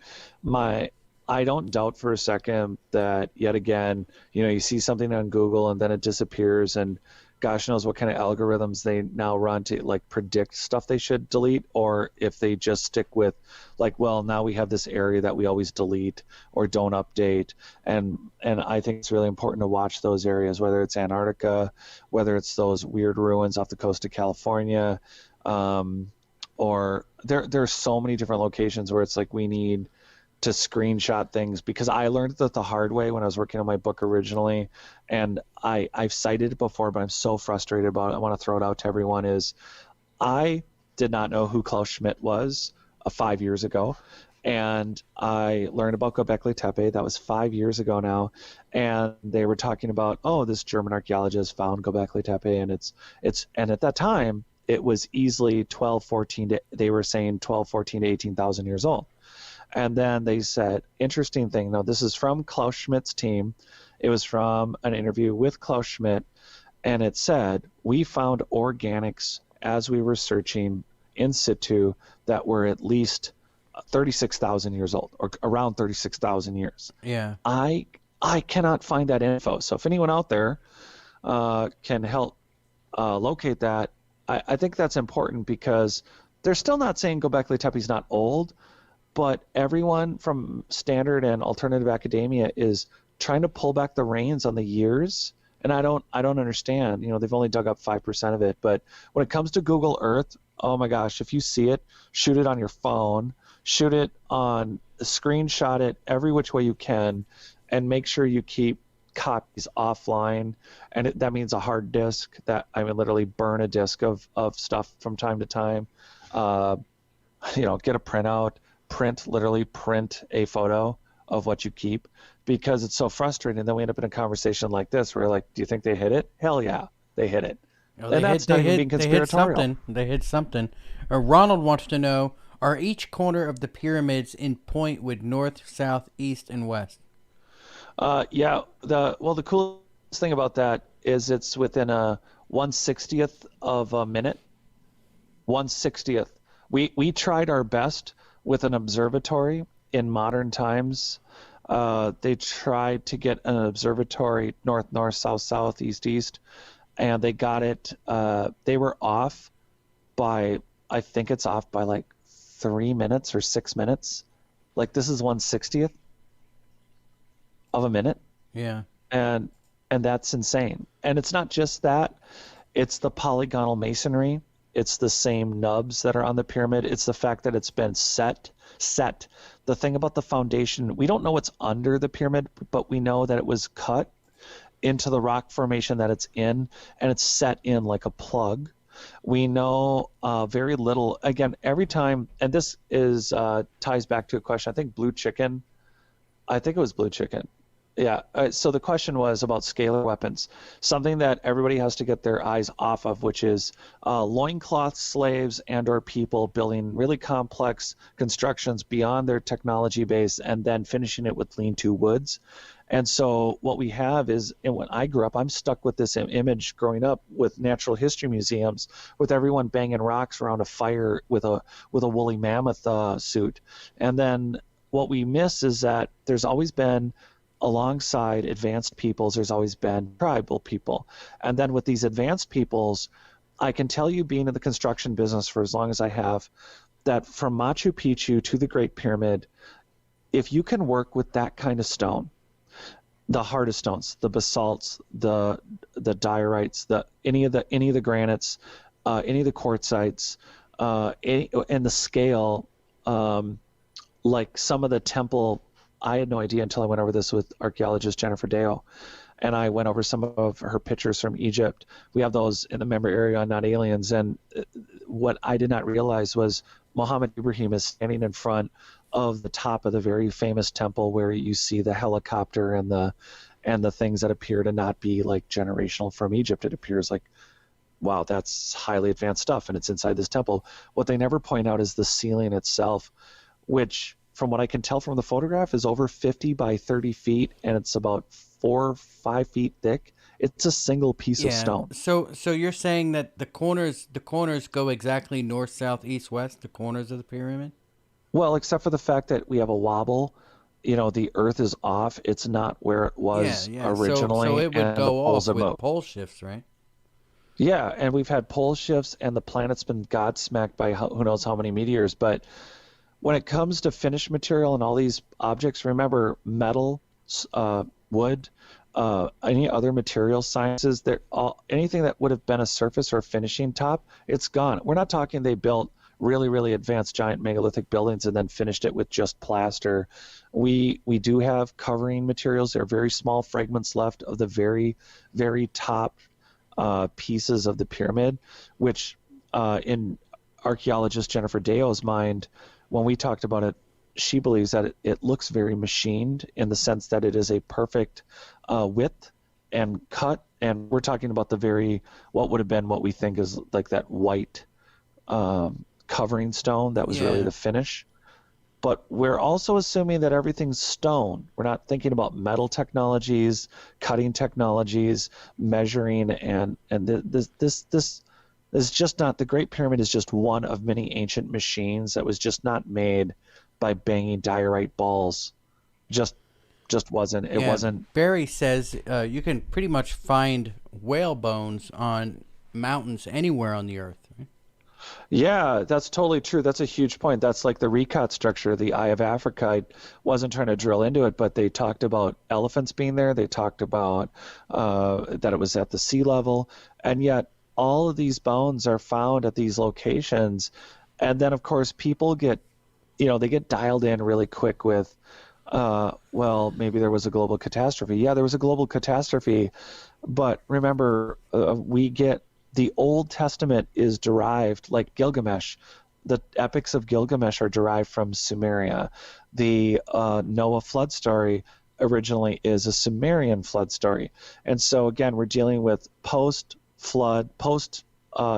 I don't doubt for a second that yet again, you see something on Google and then it disappears, and gosh knows what kind of algorithms they now run to like predict stuff they should delete, or if they just stick with like, well, now we have this area that we always delete or don't update. And I think it's really important to watch those areas, whether it's Antarctica, whether it's those weird ruins off the coast of California, or there's so many different locations where it's like we need to screenshot things, because I learned that the hard way when I was working on my book originally, and I've cited it before, but I'm so frustrated about it. I want to throw it out to everyone is I did not know who Klaus Schmidt was 5 years ago, and I learned about Göbekli Tepe. That was 5 years ago now, and they were talking about, this German archaeologist found Göbekli Tepe, and and at that time it was easily 12, 14 they were saying 12, 14 to 18,000 years old. And then they said, interesting thing, now this is from Klaus Schmidt's team. It was from an interview with Klaus Schmidt, and it said, we found organics as we were searching in situ that were at least 36,000 years old, or around 36,000 years. Yeah. I cannot find that info. So if anyone out there can help locate that, I think that's important, because they're still not saying Göbekli Tepe is not old, but everyone from standard and alternative academia is trying to pull back the reins on the years, and I don't understand. They've only dug up 5% of it, but when it comes to Google Earth, oh my gosh, if you see it, shoot it on your phone, screenshot it every which way you can, and make sure you keep copies offline. And that means a hard disk. That I would literally burn a disk of stuff from time to time. Get a printout. Print a photo of what you keep because it's so frustrating. And then we end up in a conversation like this where like, do you think they hit it? Hell yeah, they hit it. Oh, And that's not even being conspiratorial. They hit something. Ronald wants to know, are each corner of the pyramids in point with north, south, east, and west? Yeah. The coolest thing about that is it's within a 1/60th of a minute. 1/60th. We tried our best with an observatory in modern times. They tried to get an observatory north, north, south, south, east, east, and they got it. They were off by, I think it's off by like 3 minutes or 6 minutes. Like this is 1/60th of a minute. Yeah. And that's insane. And it's not just that. It's the polygonal masonry. It's the same nubs that are on the pyramid. It's the fact that it's been set. The thing about the foundation, we don't know what's under the pyramid, but we know that it was cut into the rock formation that it's in, and it's set in like a plug. We know very little. Again, every time, and this is ties back to a question. I think Blue Chicken. I think it was Blue Chicken. Yeah. So the question was about scalar weapons, something that everybody has to get their eyes off of, which is loincloth slaves and or people building really complex constructions beyond their technology base and then finishing it with lean-to woods. And so what we have is, and when I grew up, I'm stuck with this image growing up with natural history museums, with everyone banging rocks around a fire with a woolly mammoth suit. And then what we miss is that there's always been, alongside advanced peoples, there's always been tribal people. And then with these advanced peoples, I can tell you, being in the construction business for as long as I have, that from Machu Picchu to the Great Pyramid, if you can work with that kind of stone, the hardest stones, the basalts, the diorites, any of the granites, any of the quartzites, and the scale, like some of the temple. I had no idea until I went over this with archaeologist Jennifer Deo, and I went over some of her pictures from Egypt. We have those in the member area on Not Aliens, and what I did not realize was Muhammad Ibrahim is standing in front of the top of the very famous temple where you see the helicopter and the things that appear to not be like generational from Egypt. It appears like, wow, that's highly advanced stuff, and it's inside this temple. What they never point out is the ceiling itself, which, from what I can tell from the photograph, is over 50 by 30 feet, and it's about 4 or 5 feet thick. It's a single piece of stone. So you're saying that the corners go exactly north, south, east, west, the corners of the pyramid? Well, except for the fact that we have a wobble. The earth is off. It's not where it was originally. So it would go off with pole shifts, right? Yeah, and we've had pole shifts, and the planet's been godsmacked by who knows how many meteors, but when it comes to finished material and all these objects, remember metal, wood, any other material sciences, anything that would have been a surface or a finishing top, it's gone. We're not talking they built really, really advanced giant megalithic buildings and then finished it with just plaster. We do have covering materials. There are very small fragments left of the very, very top pieces of the pyramid, which in archaeologist Jennifer Deo's mind, when we talked about it, she believes that it looks very machined in the sense that it is a perfect width and cut. And we're talking about what would have been what we think is like that white covering stone that was really the finish. But we're also assuming that everything's stone. We're not thinking about metal technologies, cutting technologies, measuring, and this is just not, the Great Pyramid is just one of many ancient machines that was just not made by banging diorite balls. Just wasn't. It wasn't. Barry says you can pretty much find whale bones on mountains anywhere on the earth. Right? Yeah, that's totally true. That's a huge point. That's like the Recot structure, the Eye of Africa. I wasn't trying to drill into it, but they talked about elephants being there. They talked about that it was at the sea level, and yet all of these bones are found at these locations. And then, of course, people get, they get dialed in really quick with, well, maybe there was a global catastrophe. Yeah, there was a global catastrophe. But remember, we get the Old Testament is derived, like Gilgamesh. The epics of Gilgamesh are derived from Sumeria. the Noah flood story originally is a Sumerian flood story. And so again, we're dealing with post-flood,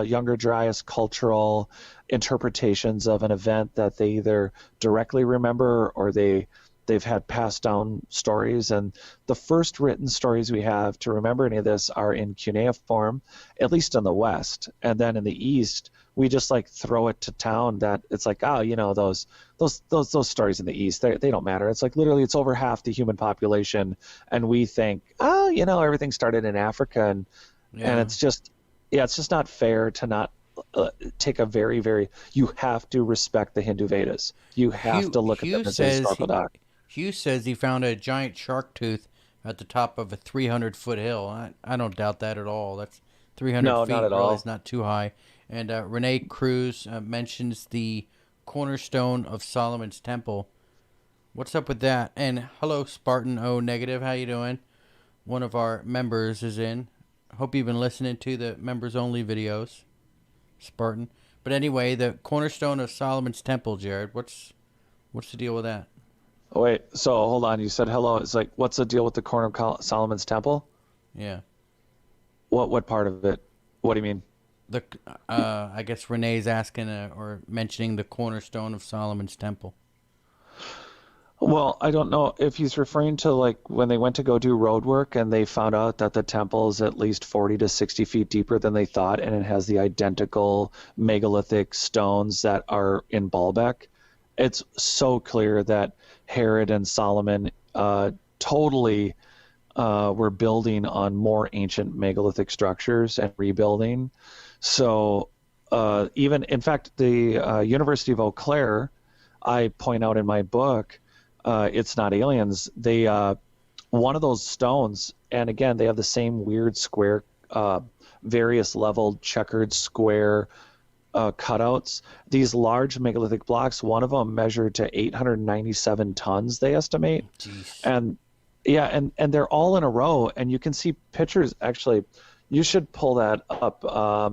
Younger Dryas cultural interpretations of an event that they either directly remember or they've had passed down stories. And the first written stories we have to remember any of this are in cuneiform, at least in the West. And then in the East, we just like throw it to town that it's like, oh, you know, those stories in the East, they don't matter. It's like literally it's over half the human population. And we think, oh, you know, everything started in Africa. And it's just, it's just not fair to not take a very, you have to respect the Hindu Vedas. You have to look at them as a historical doc. Hugh says he found a giant shark tooth at the top of a 300-foot hill. I don't doubt that at all. That's 300 feet. Not at really all. Is not too high. And Renee Cruz mentions the cornerstone of Solomon's Temple. What's up with that? And hello, Spartan O Negative. How you doing? One of our members is in. Hope you've been listening to the members-only videos, Spartan. But anyway, the cornerstone of Solomon's Temple, Jared. What's the deal with that? Oh, wait, so hold on. You said hello. It's like, what's the deal with the corner of Solomon's Temple? Yeah. What part of it? What do you mean? I guess Renee's asking or mentioning the cornerstone of Solomon's Temple. Well, I don't know if he's referring to like when they went to go do road work and they found out that the temple is at least 40 to 60 feet deeper than they thought, and it has the identical megalithic stones that are in Baalbek. It's so clear that Herod and Solomon totally were building on more ancient megalithic structures and rebuilding. So even, in fact, the University of Eau Claire, I point out in my book, It's Not Aliens, they one of those stones, and again, they have the same weird square, various leveled checkered square cutouts. These large megalithic blocks, one of them measured to 897 tons, they estimate. Jeez. And yeah, and they're all in a row, and you can see pictures. Actually, you should pull that up.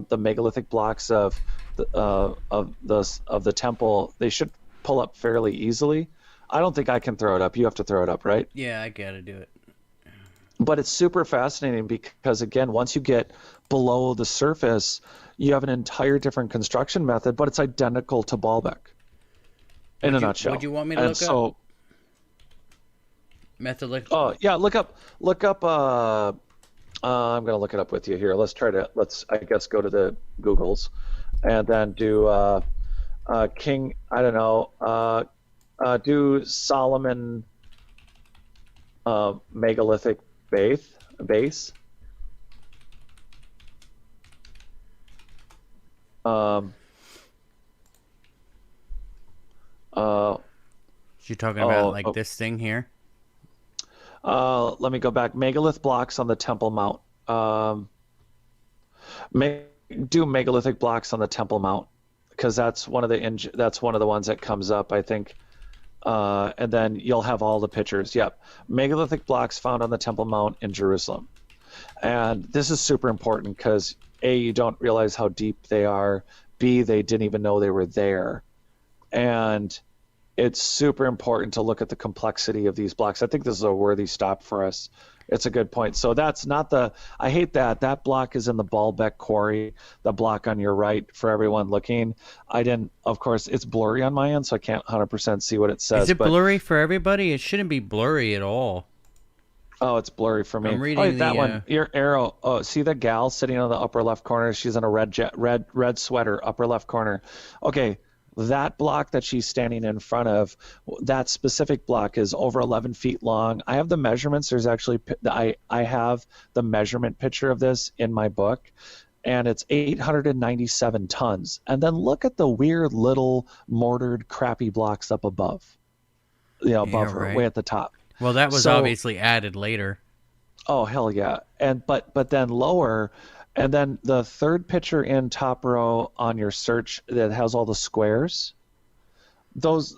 The megalithic blocks of the temple, they should pull up fairly easily. I don't think I can throw it up. You have to throw it up, right? Yeah, I gotta do it. But it's super fascinating because, again, once you get below the surface, you have an entire different construction method, but it's identical to Baalbek in a nutshell. Would you want me to look up? Method. Oh yeah, look up. I'm gonna look it up with you here. Let's I guess go to the Googles, and then do King. I don't know. Do Solomon megalithic base. You're talking about like this thing here? Let me go back. Megalith blocks on the Temple Mount. Do megalithic blocks on the Temple Mount, because that's one of the ones that comes up, I think. And then you'll have all the pictures. Yep, megalithic blocks found on the Temple Mount in Jerusalem. And this is super important because A, you don't realize how deep they are. B, they didn't even know they were there. And it's super important to look at the complexity of these blocks. I think this is a worthy stop for us. It's a good point. So that's not I hate that. That block is in the Baalbek Quarry, the block on your right for everyone looking. Of course, it's blurry on my end, so I can't 100% see what it says. Is it blurry for everybody? It shouldn't be blurry at all. Oh, it's blurry for me. I'm reading that one. Your arrow. Oh, see the gal sitting on the upper left corner? She's in a red sweater, upper left corner. Okay. That block that she's standing in front of, that specific block is over 11 feet long. I have the measurements. There's actually, I have the measurement picture of this in my book, and it's 897 tons. And then look at the weird little mortared crappy blocks up above, above her, way at the top. Well, that was obviously added later. Oh, hell yeah. But then lower. And then the third picture in top row on your search that has all the squares, those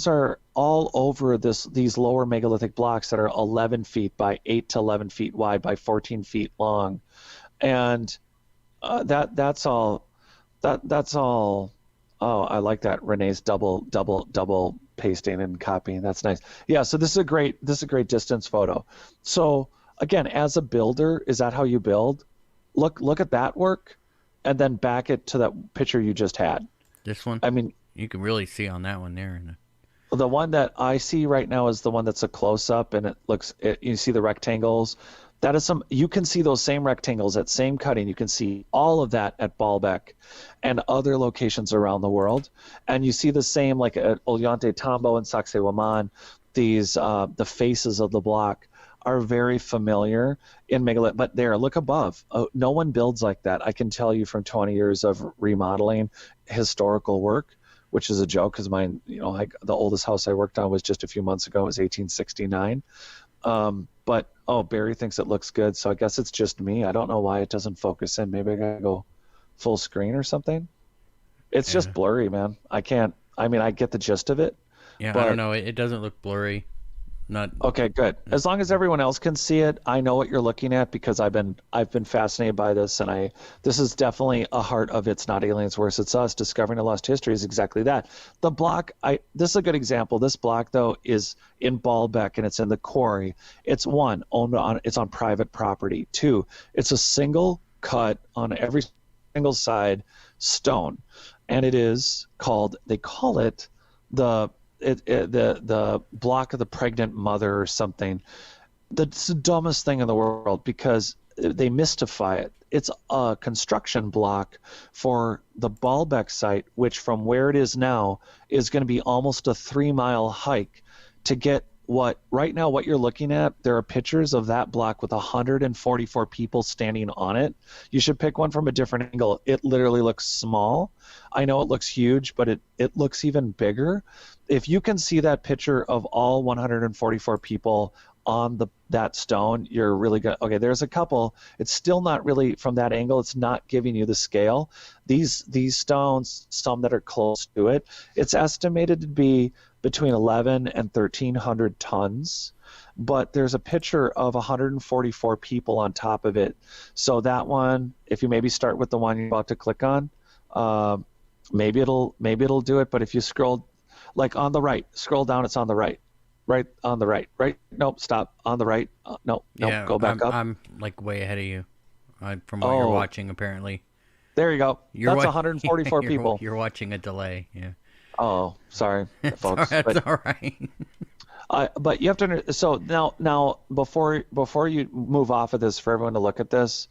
are all over these lower megalithic blocks that are 11 feet by 8 to 11 feet wide by 14 feet long, and that's all. Oh, I like that. Renee's double pasting and copying. That's nice. Yeah, so this is a great distance photo. So again, as a builder, is that how you build? Look at that work, and then back it to that picture you just had. This one? I mean, you can really see on that one there. the one that I see right now is the one that's a close-up, and you see the rectangles. That is you can see those same rectangles, that same cutting. You can see all of that at Baalbek and other locations around the world. And you see the same like at Ollantaytambo and Sacsayhuaman. These, the faces of the block are very familiar in megalith. But there, look above. No one builds like that. I can tell you from 20 years of remodeling historical work, which is a joke because mine, like the oldest house I worked on was just a few months ago. It was 1869. But Barry thinks it looks good, so I guess it's just me. I don't know why it doesn't focus in. Maybe I gotta go full screen or something. It's just blurry, man. I can't. I mean, I get the gist of it. Yeah, but I don't know. It doesn't look blurry. Not okay. Good. As long as everyone else can see it, I know what you're looking at because I've been fascinated by this, and this is definitely a heart of It's Not Aliens Worse It's Us. Discovering a Lost History is exactly that. The block. This is a good example. This block though is in Baalbek and it's in the quarry. It's it's on private property. 2, it's a single cut on every single side stone, and it is called. They call it the block of the pregnant mother or something. That's the dumbest thing in the world because they mystify it. It's a construction block for the Baalbek site, which from where it is now is going to be almost a 3-mile hike to get what you're looking at. There are pictures of that block with 144 people standing on it. You should pick one from a different angle. It literally looks small. I know it looks huge, but it looks even bigger. If you can see that picture of all 144 people on that stone, you're really good. Okay, there's a couple. It's still not really from that angle. It's not giving you the scale. These stones, some that are close to it, it's estimated to be between 11 and 1,300 tons. But there's a picture of 144 people on top of it. So that one, if you maybe start with the one you're about to click on, maybe it'll do it. But if you scroll, like on the right, scroll down, it's on the right. Right on the right. Nope, stop. On the right. Nope, yeah, go back up. I'm like way ahead of you from what you're watching, apparently. There you go. That's 144 people. You're watching a delay, yeah. Oh, sorry, folks. That's all right. But you have to. So now, before you move off of this, for everyone to look at this,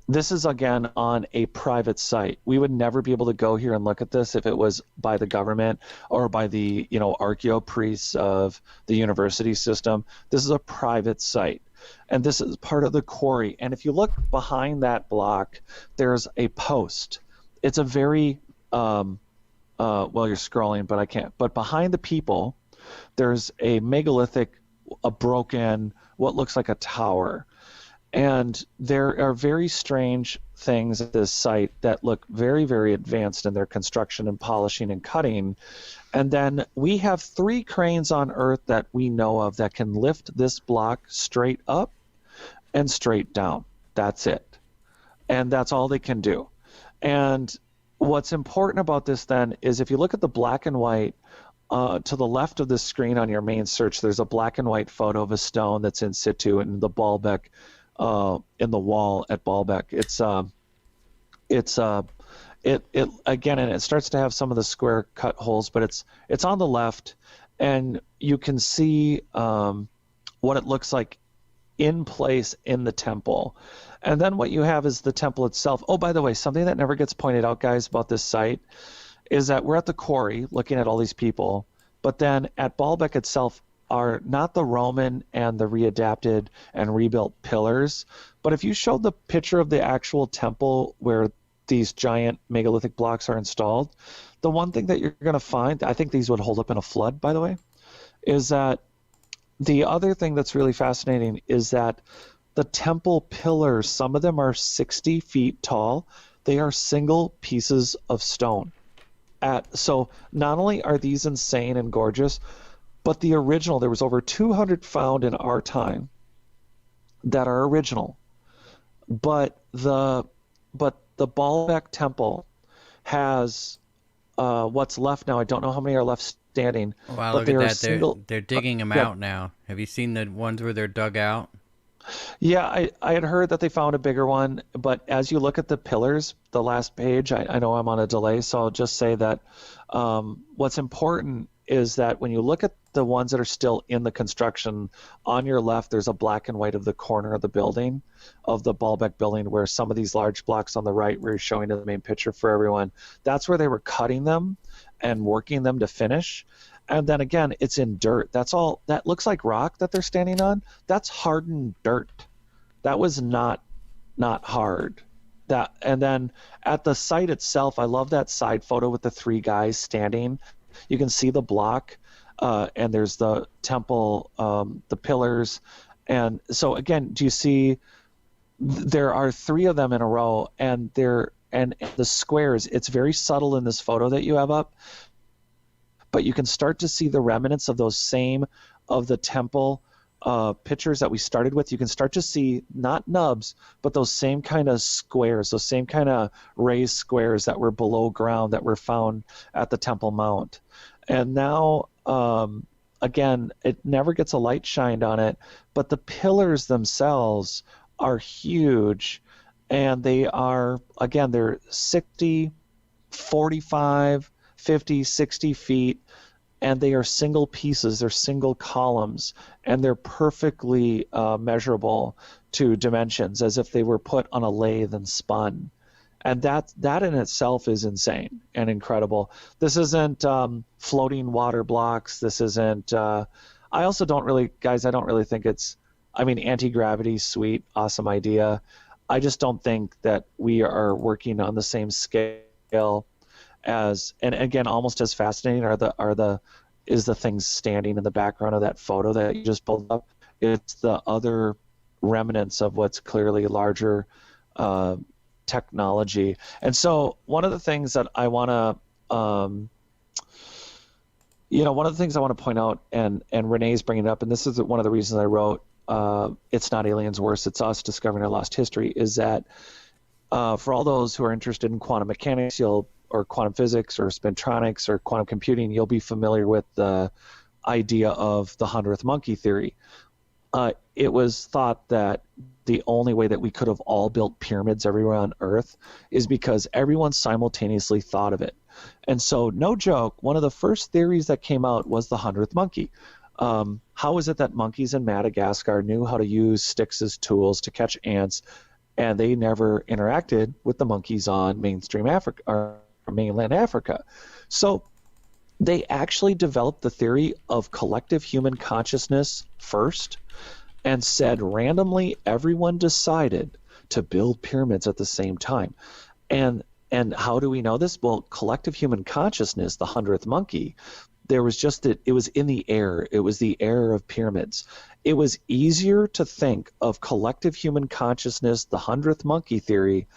this is again on a private site. We would never be able to go here and look at this if it was by the government or by the archaeo priests of the university system. This is a private site, and this is part of the quarry. And if you look behind that block, there's a post. It's a very well, you're scrolling, but I can't. But behind the people, there's a megalithic, a broken, what looks like a tower. And there are very strange things at this site that look very, very advanced in their construction and polishing and cutting. And then we have 3 cranes on Earth that we know of that can lift this block straight up and straight down. That's it. And that's all they can do. And what's important about this then is if you look at the black and white, to the left of the screen on your main search, there's a black and white photo of a stone that's in situ in the Baalbek, in the wall at Baalbek. It again, and it starts to have some of the square cut holes, but it's on the left, and you can see what it looks like in place in the temple. And then what you have is the temple itself. Oh, by the way, something that never gets pointed out, guys, about this site is that we're at the quarry looking at all these people, but then at Baalbek itself are not the Roman and the readapted and rebuilt pillars, but if you showed the picture of the actual temple where these giant megalithic blocks are installed, the one thing that you're going to find, I think these would hold up in a flood, by the way, is that the other thing that's really fascinating is that the temple pillars, some of them are 60 feet tall. They are single pieces of stone. So not only are these insane and gorgeous, but the original, there was over 200 found in our time that are original. But the Baalbek Temple has what's left now. I don't know how many are left standing, Wow, but look they at are that. single. They're digging them Yeah, out now. Have you seen the ones where they're dug out? yeah. I had heard that they found a bigger one, but as you look at the pillars, the last page, I know I'm on a delay, so I'll just say that what's important is that when you look at the ones that are still in the construction, on your left, there's a black and white of the corner of the building, of the Baalbek building, where some of these large blocks on the right, where you're showing the main picture for everyone, that's where they were cutting them and working them to finish. And then again, it's in dirt. That's all. That looks like rock that they're standing on. That's hardened dirt. That was not hard. That, and then at the site itself, I love that side photo with the three guys standing. You can see the block, and there's the temple, the pillars, and so again, do you see? There are three of them in a row, and they're and the squares. It's very subtle in this photo that you have up, but you can start to see the remnants of those same of the temple pictures that we started with. You can start to see not nubs, but those same kind of squares, those same kind of raised squares that were below ground that were found at the Temple Mount. And now, again, it never gets a light shined on it, but the pillars themselves are huge, and they are, again, they're 60, 45, 50, 60 feet, and they are single pieces, they're single columns, and they're perfectly measurable to dimensions, as if they were put on a lathe and spun. And that in itself is insane and incredible. This isn't floating water blocks. This isn't. I also don't really, guys. I don't really think it's. I mean, anti-gravity, sweet, awesome idea. I just don't think that we are working on the same scale as, and again, almost as fascinating is the things standing in the background of that photo that you just pulled up. It's the other remnants of what's clearly larger technology. And so one of the things that I want to one of the things I want to point out, and Renee's bringing it up, and this is one of the reasons I wrote It's Not Aliens, Worse, It's Us, Discovering Our Lost History, is that for all those who are interested in quantum mechanics, or quantum physics, or spintronics, or quantum computing, you'll be familiar with the idea of the 100th monkey theory. It was thought that the only way that we could have all built pyramids everywhere on Earth is because everyone simultaneously thought of it. And so, no joke, one of the first theories that came out was the 100th monkey. How is it that monkeys in Madagascar knew how to use sticks as tools to catch ants, and they never interacted with the monkeys on mainstream Africa or mainland Africa? So they actually developed the theory of collective human consciousness first, and said randomly everyone decided to build pyramids at the same time. And how do we know this? Well, collective human consciousness, the 100th monkey, there was just it was in the air. It was the air of pyramids. It was easier to think of collective human consciousness, the 100th monkey theory,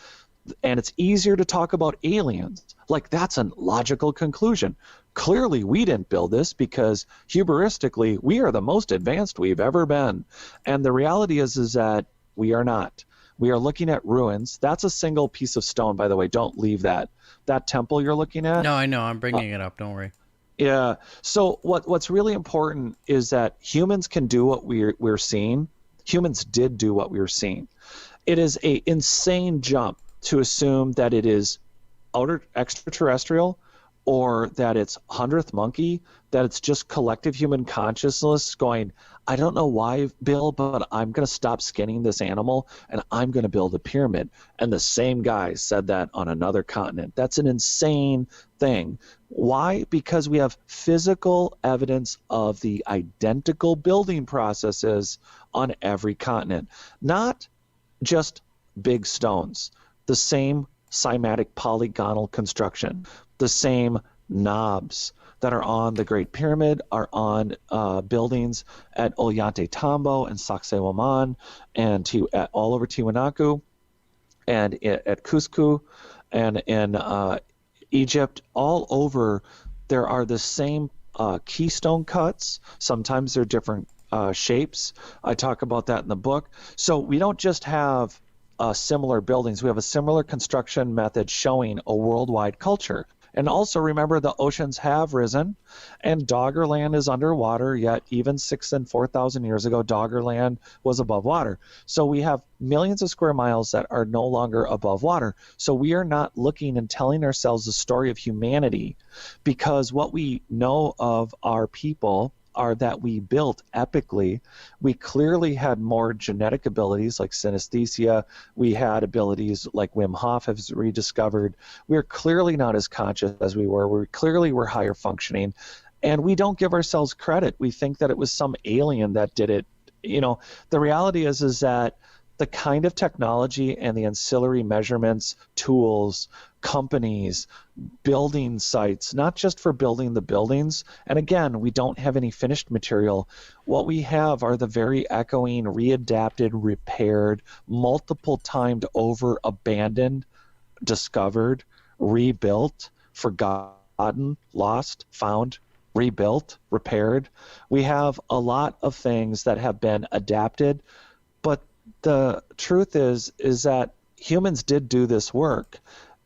and it's easier to talk about aliens. Like, that's a logical conclusion. Clearly, we didn't build this because hubristically, we are the most advanced we've ever been. And the reality is that we are not. We are looking at ruins. That's a single piece of stone, by the way. Don't leave that. That temple you're looking at. No, I know. I'm bringing it up. Don't worry. Yeah. So what's really important is that humans can do what we're seeing. Humans did do what we were seeing. It is an insane jump to assume that it is extraterrestrial, or that it's 100th monkey, that it's just collective human consciousness going, I don't know why, Bill, but I'm going to stop skinning this animal and I'm going to build a pyramid. And the same guy said that on another continent. That's an insane thing. Why? Because we have physical evidence of the identical building processes on every continent. Not just big stones, the same cymatic polygonal construction, the same knobs that are on the Great Pyramid are on buildings at Ollantaytambo and Sacsayhuaman and all over Tiwanaku and at Cusco and in Egypt. All over there are the same keystone cuts. Sometimes they're different shapes. I talk about that in the book. So we don't just have similar buildings. We have a similar construction method showing a worldwide culture. And also remember, the oceans have risen, and Doggerland is underwater, yet even 6,000 and 4,000 years ago, Doggerland was above water. So we have millions of square miles that are no longer above water. So we are not looking and telling ourselves the story of humanity, because what we know of our people are that we built epically. We clearly had more genetic abilities like synesthesia. We had abilities like Wim Hof has rediscovered. We're clearly not as conscious as we were. We clearly were higher functioning. And we don't give ourselves credit. We think that it was some alien that did it. You know, the reality is that the kind of technology and the ancillary measurements, tools, companies, building sites, not just for building the buildings. And again, we don't have any finished material. What we have are the very echoing, readapted, repaired, multiple timed over, abandoned, discovered, rebuilt, forgotten, lost, found, rebuilt, repaired. We have a lot of things that have been adapted, but the truth is that humans did do this work,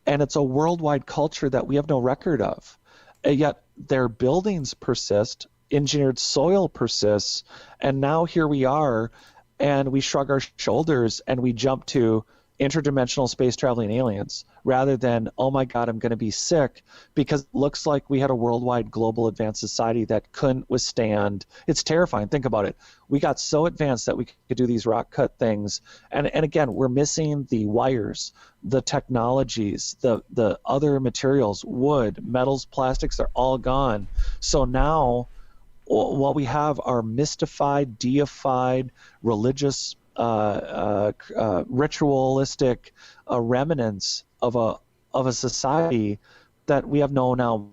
and it's a worldwide culture that we have no record of. And yet their buildings persist, engineered soil persists, and now here we are, and we shrug our shoulders and we jump to interdimensional space traveling aliens rather than, oh my God, I'm going to be sick, because it looks like we had a worldwide global advanced society that couldn't withstand. It's terrifying. Think about it. We got so advanced that we could do these rock cut things. And again, we're missing the wires, the technologies, the other materials, wood, metals, plastics, they're all gone. So now what we have are mystified, deified, religious, ritualistic remnants of a society that we have no now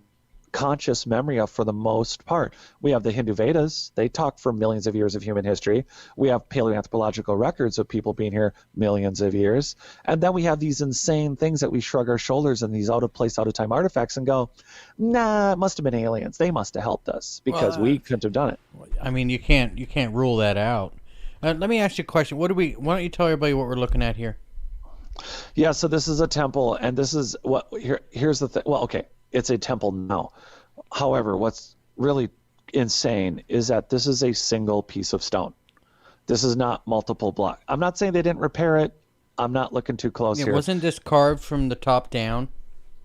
conscious memory of for the most part. We have the Hindu Vedas. They talk for millions of years of human history. We have paleoanthropological records of people being here millions of years. And then we have these insane things that we shrug our shoulders and these out of place, out of time artifacts and go, nah, it must have been aliens. They must have helped us because we couldn't have done it. I mean, you can't rule that out. Let me ask you a question. Why don't you tell everybody what we're looking at here? Yeah, so this is a temple, and this is what here's the thing. Well, okay, it's a temple now. However, what's really insane is that this is a single piece of stone. This is not multiple blocks. I'm not saying they didn't repair it. I'm not looking too close here. Wasn't this carved from the top down?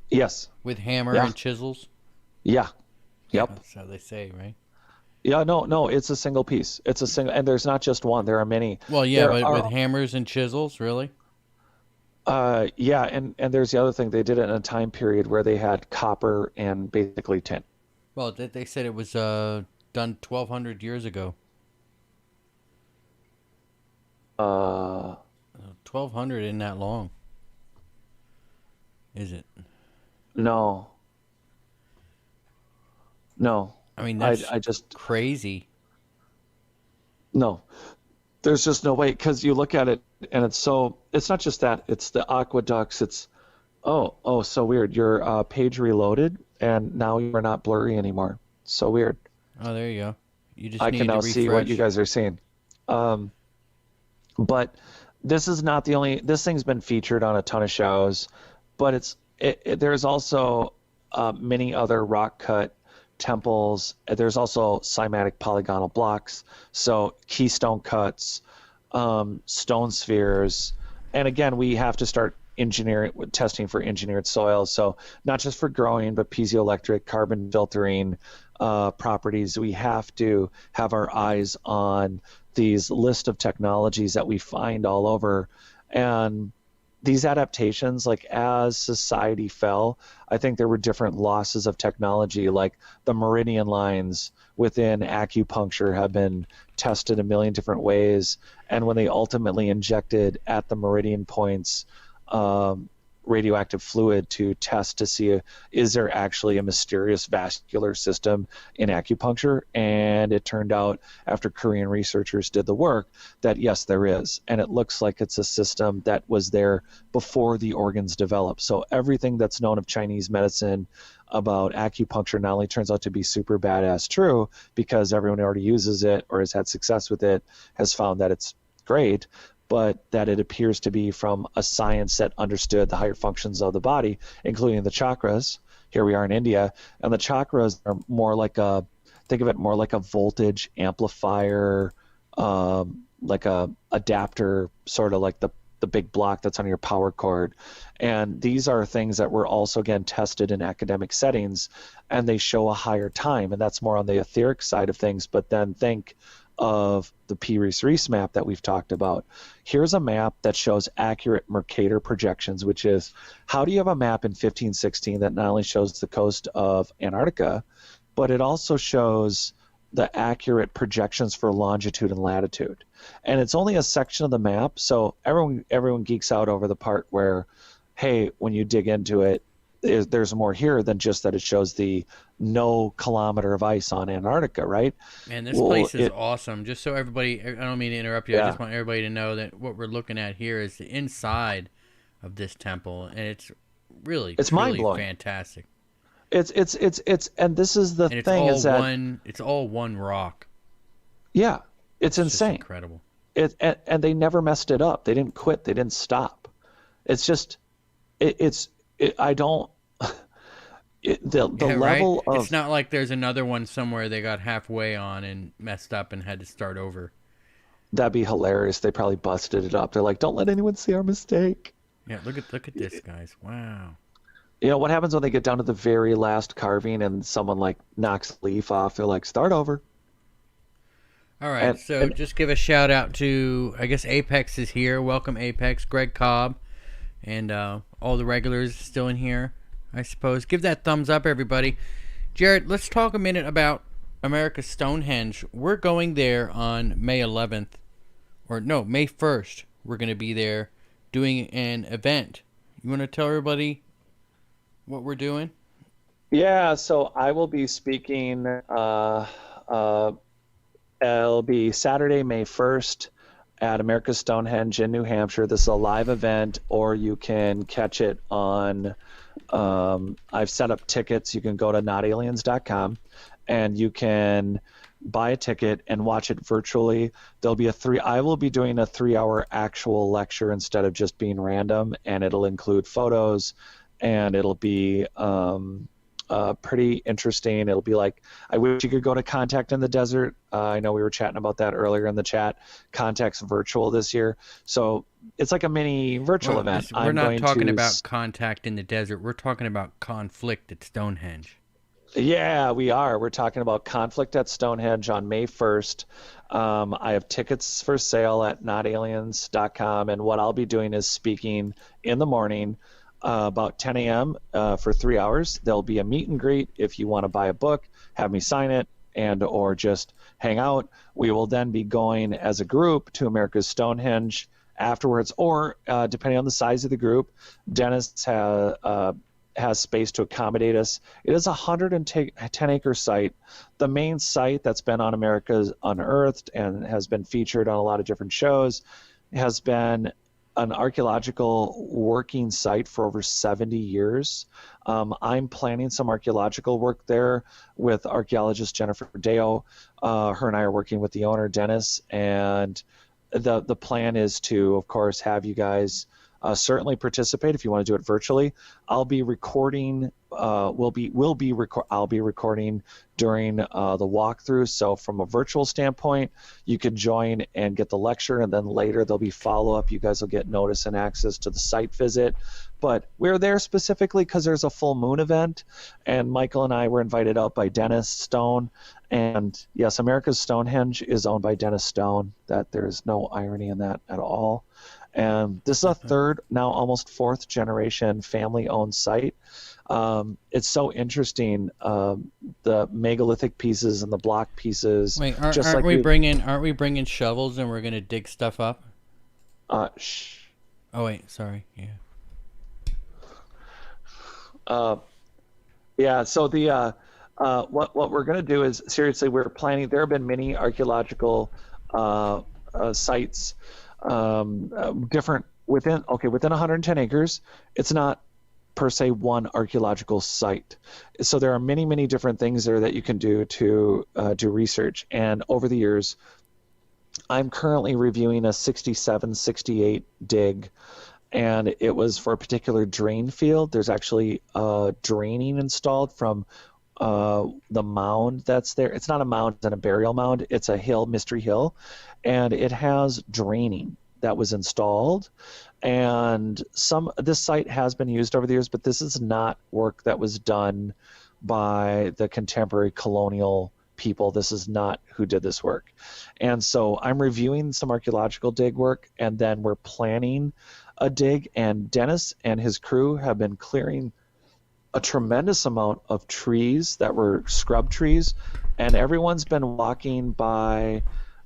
Yes. With hammer and chisels? Yeah. Yep. That's how they say, right? Yeah, no, it's a single piece. It's a single, and there's not just one. There are many. Well, yeah, but with hammers and chisels, really? Yeah, and there's the other thing. They did it in a time period where they had copper and basically tin. Well, they said it was done 1,200 years ago. 1,200 isn't that long, is it? No. I mean, that's I just crazy. No, there's just no way, because you look at it and it's not just that, it's the aqueducts. It's so weird. Your page reloaded and now you're not blurry anymore. So weird. Oh, there you go. You just I need can to now refresh. see what you guys are seeing. But this is not the only. This thing's been featured on a ton of shows, but there's also many other rock cut temples. There's also cymatic polygonal blocks, so keystone cuts, stone spheres, and again, we have to start testing for engineered soil. So not just for growing, but piezoelectric, carbon filtering properties. We have to have our eyes on these list of technologies that we find all over, and these adaptations, like as society fell, I think there were different losses of technology, like the meridian lines within acupuncture have been tested a million different ways. And when they ultimately injected at the meridian points radioactive fluid to test to see is there actually a mysterious vascular system in acupuncture, and it turned out after Korean researchers did the work that yes, there is, and it looks like it's a system that was there before the organs developed. So everything that's known of Chinese medicine about acupuncture not only turns out to be super badass true, because everyone already uses it or has had success with it, has found that it's great, but that it appears to be from a science that understood the higher functions of the body, including the chakras, here we are in India, and the chakras are more like think of it more like a voltage amplifier, like a adapter, sort of like the big block that's on your power cord. And these are things that were also, again, tested in academic settings, and they show a higher time, and that's more on the etheric side of things. But then think of the P. Reese map that we've talked about. Here's a map that shows accurate Mercator projections, which is, how do you have a map in 1516 that not only shows the coast of Antarctica, but it also shows the accurate projections for longitude and latitude? And it's only a section of the map, so everyone geeks out over the part where, hey, when you dig into it, there's more here than just that it shows the no kilometer of ice on Antarctica, right? Man, this place is awesome. Just so everybody, I don't mean to interrupt you. Yeah. I just want everybody to know that what we're looking at here is the inside of this temple, and it's really mind-blowing. Fantastic. It's and this is the And thing is that it's all one rock. yeah, it's Just insane. incredible. And they never messed it up. They didn't quit. They didn't stop. It's just I don't. The level of, it's not like there's another one somewhere they got halfway on and messed up and had to start over. That'd be hilarious. They probably busted it up. They're like, don't let anyone see our mistake. Yeah, look at this, guys. Wow. You know what happens when they get down to the very last carving and someone like knocks a leaf off? They're like, start over. All right, so just give a shout out to, I guess Apex is here. Welcome, Apex. Greg Cobb, and all the regulars still in here, I suppose. Give that thumbs up, everybody. Jared, let's talk a minute about America's Stonehenge. We're going there on May 11th. Or no, May 1st. We're going to be there doing an event. You want to tell everybody what we're doing? Yeah, so I will be speaking. It'll be Saturday, May 1st at America's Stonehenge in New Hampshire. This is a live event, or you can catch it on, I've set up tickets. You can go to notaliens.com and you can buy a ticket and watch it virtually. I will be doing a 3-hour actual lecture instead of just being random, and it'll include photos, and it'll be pretty interesting. It'll be like, I wish you could go to Contact in the Desert. I know we were chatting about that earlier in the chat. Contact's virtual this year, so it's like a mini virtual event. We're not talking about Contact in the Desert. We're talking about conflict at Stonehenge. Yeah, we are. We're talking about conflict at Stonehenge on May 1st. I have tickets for sale at notaliens.com, and what I'll be doing is speaking in the morning about 10 a.m. For 3 hours. There'll be a meet and greet if you want to buy a book, have me sign it, and or just hang out. We will then be going as a group to America's Stonehenge afterwards, or depending on the size of the group, Dennis has space to accommodate us. It is a 110-acre site. The main site that's been on America's Unearthed and has been featured on a lot of different shows has been an archaeological working site for over 70 years. I'm planning some archaeological work there with archaeologist Jennifer Deo. Her and I are working with the owner, Dennis, and the plan is to, of course, have you guys certainly participate if you want to do it virtually. I'll be recording. I'll be recording during the walkthrough. So from a virtual standpoint, you could join and get the lecture, and then later there'll be follow-up. You guys will get notice and access to the site visit. But we're there specifically because there's a full moon event, and Michael and I were invited out by Dennis Stone. And yes, America's Stonehenge is owned by Dennis Stone. That there is no irony in that at all. And this is a third, now almost fourth generation family-owned site. It's so interesting, the megalithic pieces and the block pieces. Wait, aren't we bringing shovels and we're gonna dig stuff up? Shh. Oh wait, sorry. Yeah. Yeah. So the what we're gonna do is, seriously, we're planning. There have been many archaeological sites. Different within 110 acres. It's not per se one archaeological site, so there are many different things there that you can do to do research. And over the years, I'm currently reviewing a 67-68 dig, and it was for a particular drain field. There's actually draining installed from the mound that's there. It's not a mound, it's a burial mound. It's a hill, Mystery Hill, and it has draining that was installed. And this site has been used over the years, but this is not work that was done by the contemporary colonial people. This is not who did this work. And so I'm reviewing some archaeological dig work, and then we're planning a dig, and Dennis and his crew have been clearing a tremendous amount of trees that were scrub trees, and everyone's been walking by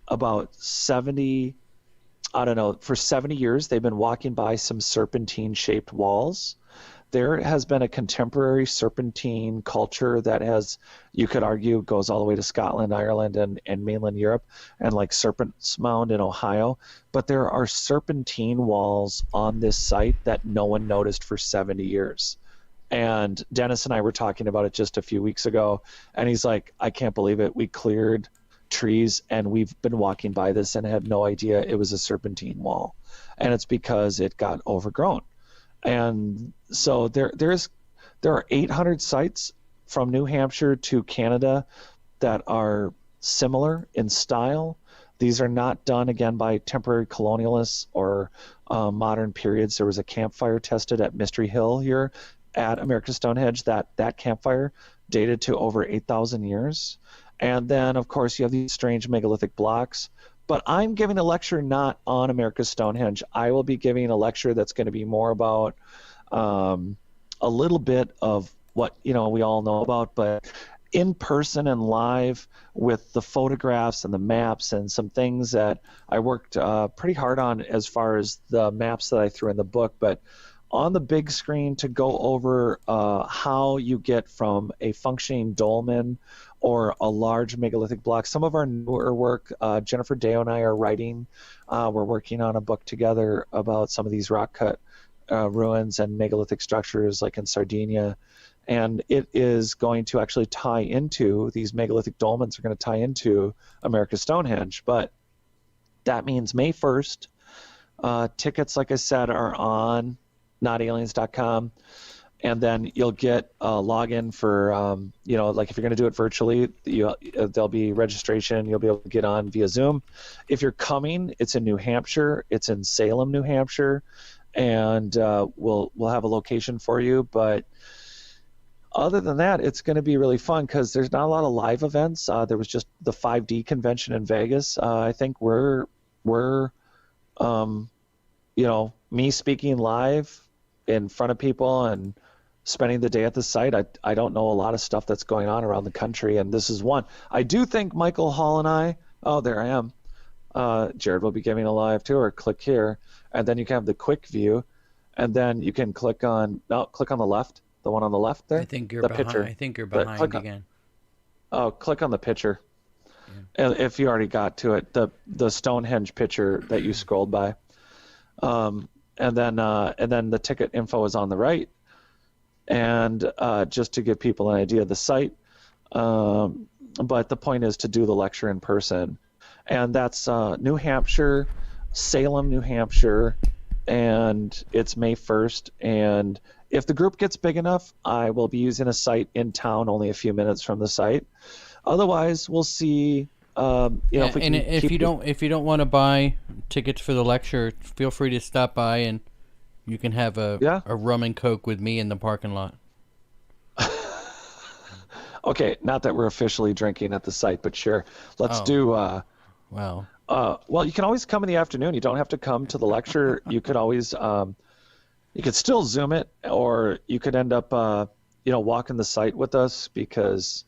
about 70, I don't know, for 70 years they've been walking by some serpentine shaped walls. There has been a contemporary serpentine culture that has, you could argue, goes all the way to Scotland, Ireland, and mainland Europe, and like Serpent's Mound in Ohio. But there are serpentine walls on this site that no one noticed for 70 years. And Dennis and I were talking about it just a few weeks ago, and he's like, I can't believe it. We cleared trees, and we've been walking by this and had no idea it was a serpentine wall. And it's because it got overgrown. And so there are 800 sites from New Hampshire to Canada that are similar in style. These are not done, again, by temporary colonialists or modern periods. There was a campfire tested at Mystery Hill here at America's Stonehenge. That campfire dated to over 8,000 years. And then, of course, you have these strange megalithic blocks. But I'm giving a lecture not on America's Stonehenge. I will be giving a lecture that's going to be more about a little bit of what we all know about, but in person and live with the photographs and the maps and some things that I worked pretty hard on as far as the maps that I threw in the book. But on the big screen to go over how you get from a functioning dolmen or a large megalithic block. Some of our newer work, Jennifer Deo and I are writing. We're working on a book together about some of these rock cut ruins and megalithic structures like in Sardinia. And it is going to actually tie into, these megalithic dolmens are going to tie into America's Stonehenge. But that means May 1st. Tickets, like I said, are on notaliens.com. And then you'll get a login for, like if you're going to do it virtually, there'll be registration. You'll be able to get on via Zoom. If you're coming, it's in New Hampshire. It's in Salem, New Hampshire. And we'll have a location for you. But other than that, it's going to be really fun because there's not a lot of live events. There was just the 5D convention in Vegas. I think we're me speaking live in front of people and spending the day at the site. I don't know a lot of stuff that's going on around the country, and this is one. I do think Michael Hall and I, there I am. Jared will be giving a live tour. Click here, and then you can have the quick view, and then you can click on the left, the one on the left there. I think you're the behind. picture. I think you're behind again. Click on the picture. Yeah. If you already got to it, the Stonehenge picture that you scrolled by, and then the ticket info is on the right. And just to give people an idea of the site, but the point is to do the lecture in person, and that's New Hampshire, Salem, New Hampshire, and it's May 1st. And if the group gets big enough, I will be using a site in town, only a few minutes from the site. Otherwise, we'll see. If we can if you don't want to buy tickets for the lecture, feel free to stop by and you can have a rum and coke with me in the parking lot. Okay, not that we're officially drinking at the site, but sure. Let's do. Wow. Well, you can always come in the afternoon. You don't have to come to the lecture. You could always, you could still Zoom it, or you could end up, walking the site with us because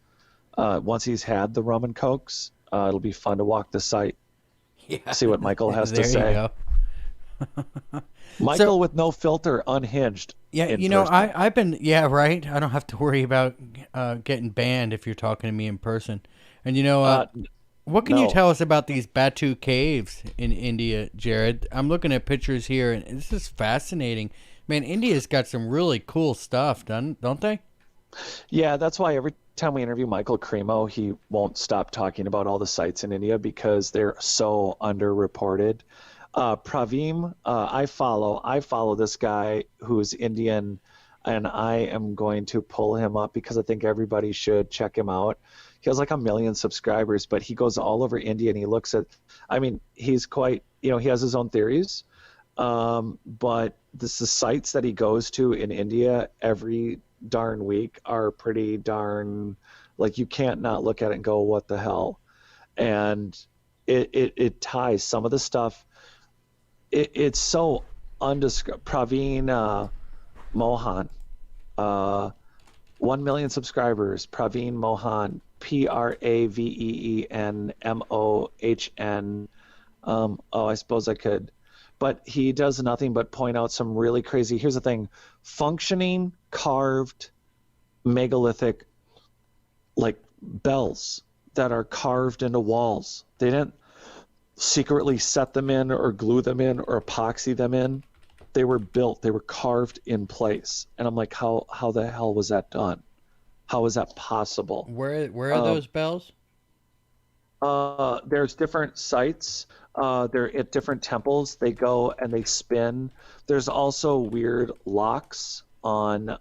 once he's had the rum and cokes, it'll be fun to walk the site. Yeah. See what Michael has to say. There you go. Michael with no filter, unhinged. Yeah, I've been, right. I don't have to worry about getting banned if you're talking to me in person. And what can you tell us about these Batu caves in India, Jared? I'm looking at pictures here, and this is fascinating. Man, India's got some really cool stuff, don't they? Yeah, that's why every time we interview Michael Cremo, he won't stop talking about all the sites in India because they're so underreported. Praveen, I follow this guy who's Indian, and I am going to pull him up because I think everybody should check him out. He has like 1 million subscribers, but he goes all over India and he looks at, I mean, he's quite, he has his own theories, but the sites that he goes to in India every darn week are pretty darn, like you can't not look at it and go, what the hell? And it ties some of the stuff. It's so undescribable. Praveen Mohan, 1 million subscribers. Praveen Mohan, PRAVEENMOHN. I suppose I could, but he does nothing but point out some really crazy. Here's the thing: functioning carved megalithic like bells that are carved into walls. They didn't secretly set them in or glue them in or epoxy them in. They were built, they were carved in place. And I'm like, how the hell was that done? How is that possible? Where are those bells? There's different sites. They're at different temples. They go and they spin. There's also weird locks on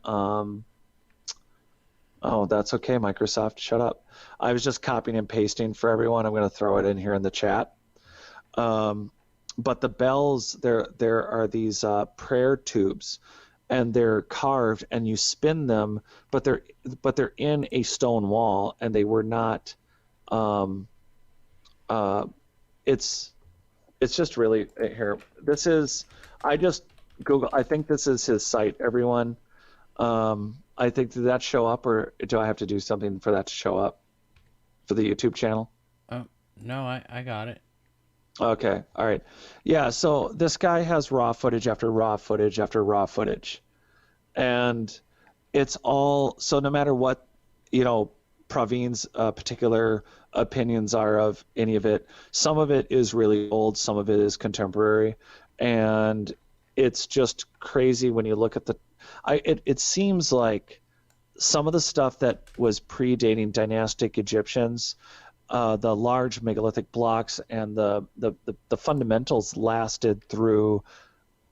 oh, that's okay, Microsoft, shut up. I was just copying and pasting for everyone. I'm going to throw it in here in the chat. But the bells, there are these prayer tubes, and they're carved, and you spin them, but they're in a stone wall, and they were not. It's just really here. This is, I just Google. I think this is his site. Everyone, I think, did that show up, or do I have to do something for that to show up for the YouTube channel? No, I got it. Okay, all right. Yeah, so this guy has raw footage after raw footage after raw footage. And it's all, so no matter what, Praveen's particular opinions are of any of it, some of it is really old, some of it is contemporary. And it's just crazy when you look at it seems like some of the stuff that was predating dynastic Egyptians, the large megalithic blocks and the fundamentals lasted through,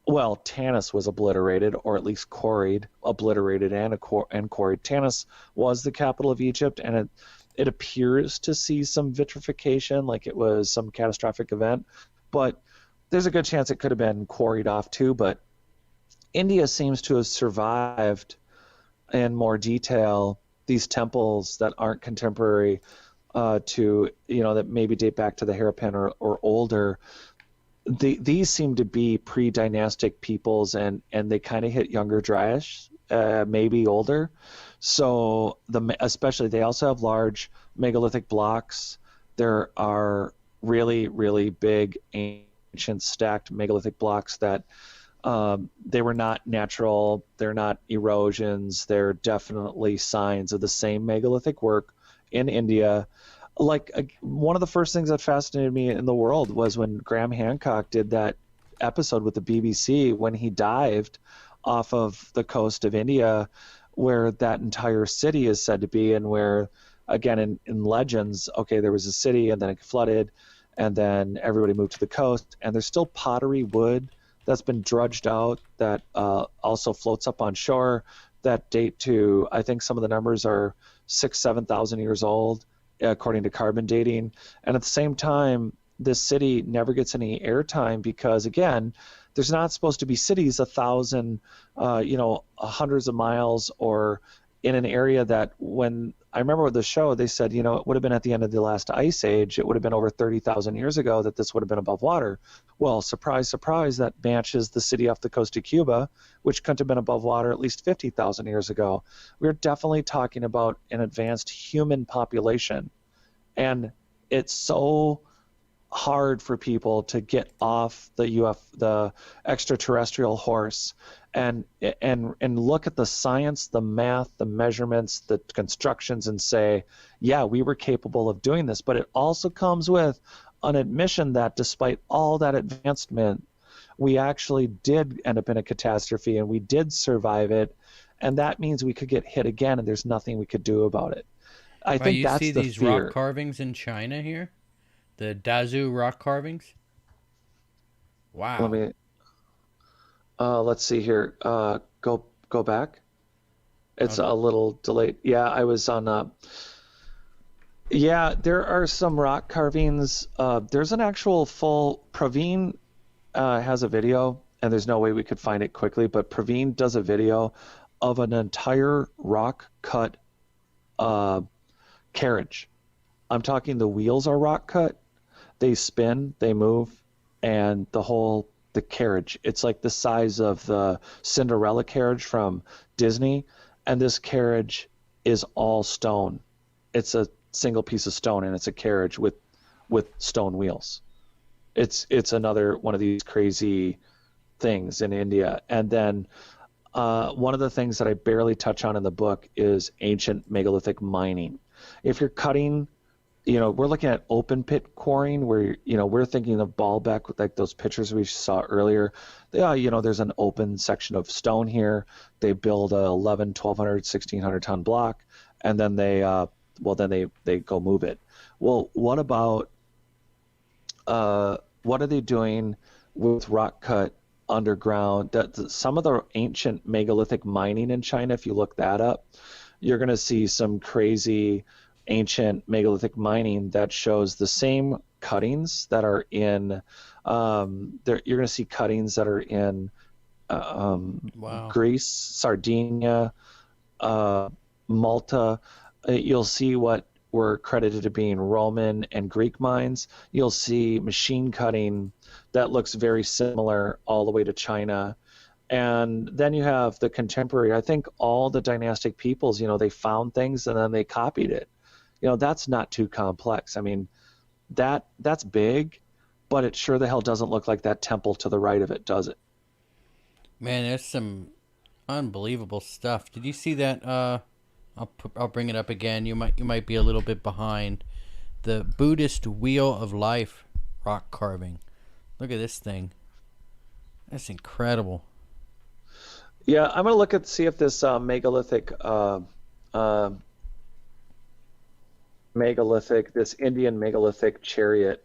well, Tanis was obliterated, or at least quarried, obliterated and quarried. Tanis was the capital of Egypt, and it appears to see some vitrification, like it was some catastrophic event, but there's a good chance it could have been quarried off too. But India seems to have survived in more detail these temples that aren't contemporary, to that maybe date back to the Harappan or older. These seem to be pre-dynastic peoples, and they kind of hit younger Dryash, maybe older. So especially they also have large megalithic blocks. There are really, really big ancient stacked megalithic blocks that they were not natural. They're not erosions. They're definitely signs of the same megalithic work in India. Like one of the first things that fascinated me in the world was when Graham Hancock did that episode with the BBC when he dived off of the coast of India, where that entire city is said to be, and where, again, in legends, okay, there was a city and then it flooded, and then everybody moved to the coast, and there's still pottery wood that's been drudged out that also floats up on shore that date to, I think some of the numbers are 7,000 years old, according to carbon dating. And at the same time, this city never gets any airtime because, again, there's not supposed to be cities 1,000, hundreds of miles, or in an area that, when I remember with the show, they said, it would have been at the end of the last ice age. It would have been over 30,000 years ago that this would have been above water. Well, surprise, surprise, that matches the city off the coast of Cuba, which couldn't have been above water at least 50,000 years ago. We're definitely talking about an advanced human population. And it's so hard for people to get off the extraterrestrial horse and look at the science, the math, the measurements, the constructions, and say, yeah, we were capable of doing this. But it also comes with an admission that despite all that advancement, we actually did end up in a catastrophe, and we did survive it, and that means we could get hit again, and there's nothing we could do about it. I think you that's see the these fear. rock carvings in China here, the Dazu rock carvings. Let Wow. me let's see here. Go back. It's Okay. a little delayed. Yeah, I was on yeah, there are some rock carvings. There's an actual full Praveen has a video, and there's no way we could find it quickly, but Praveen does a video of an entire rock cut uh, carriage. I'm talking the wheels are rock cut, they spin, they move, and the carriage, it's like the size of the Cinderella carriage from Disney, and this carriage is all stone. It's a single piece of stone, and it's a carriage with stone wheels. It's another one of these crazy things in India. And then one of the things that I barely touch on in the book is ancient megalithic mining. If you're cutting, we're looking at open pit quarrying where, we're thinking of Baalbek, like those pictures we saw earlier. Yeah, there's an open section of stone here. They build a 11, 1200, 1600 ton block, and then they go move it. Well, what are they doing with rock cut underground? Some of the ancient megalithic mining in China, if you look that up, you're going to see some crazy ancient megalithic mining that shows the same cuttings that are in you're going to see cuttings that are in Wow. Greece, Sardinia, Malta. You'll see what were credited to being Roman and Greek mines. You'll see machine cutting that looks very similar all the way to China. And then you have the contemporary. I think all the dynastic peoples, they found things and then they copied it. That's not too complex. I mean, that's big, but it sure the hell doesn't look like that temple to the right of it, does it? Man, there's some unbelievable stuff. Did you see that? I'll bring it up again. You might be a little bit behind. The Buddhist Wheel of Life rock carving. Look at this thing. That's incredible. Yeah, I'm gonna look at see if this uh, this Indian megalithic chariot.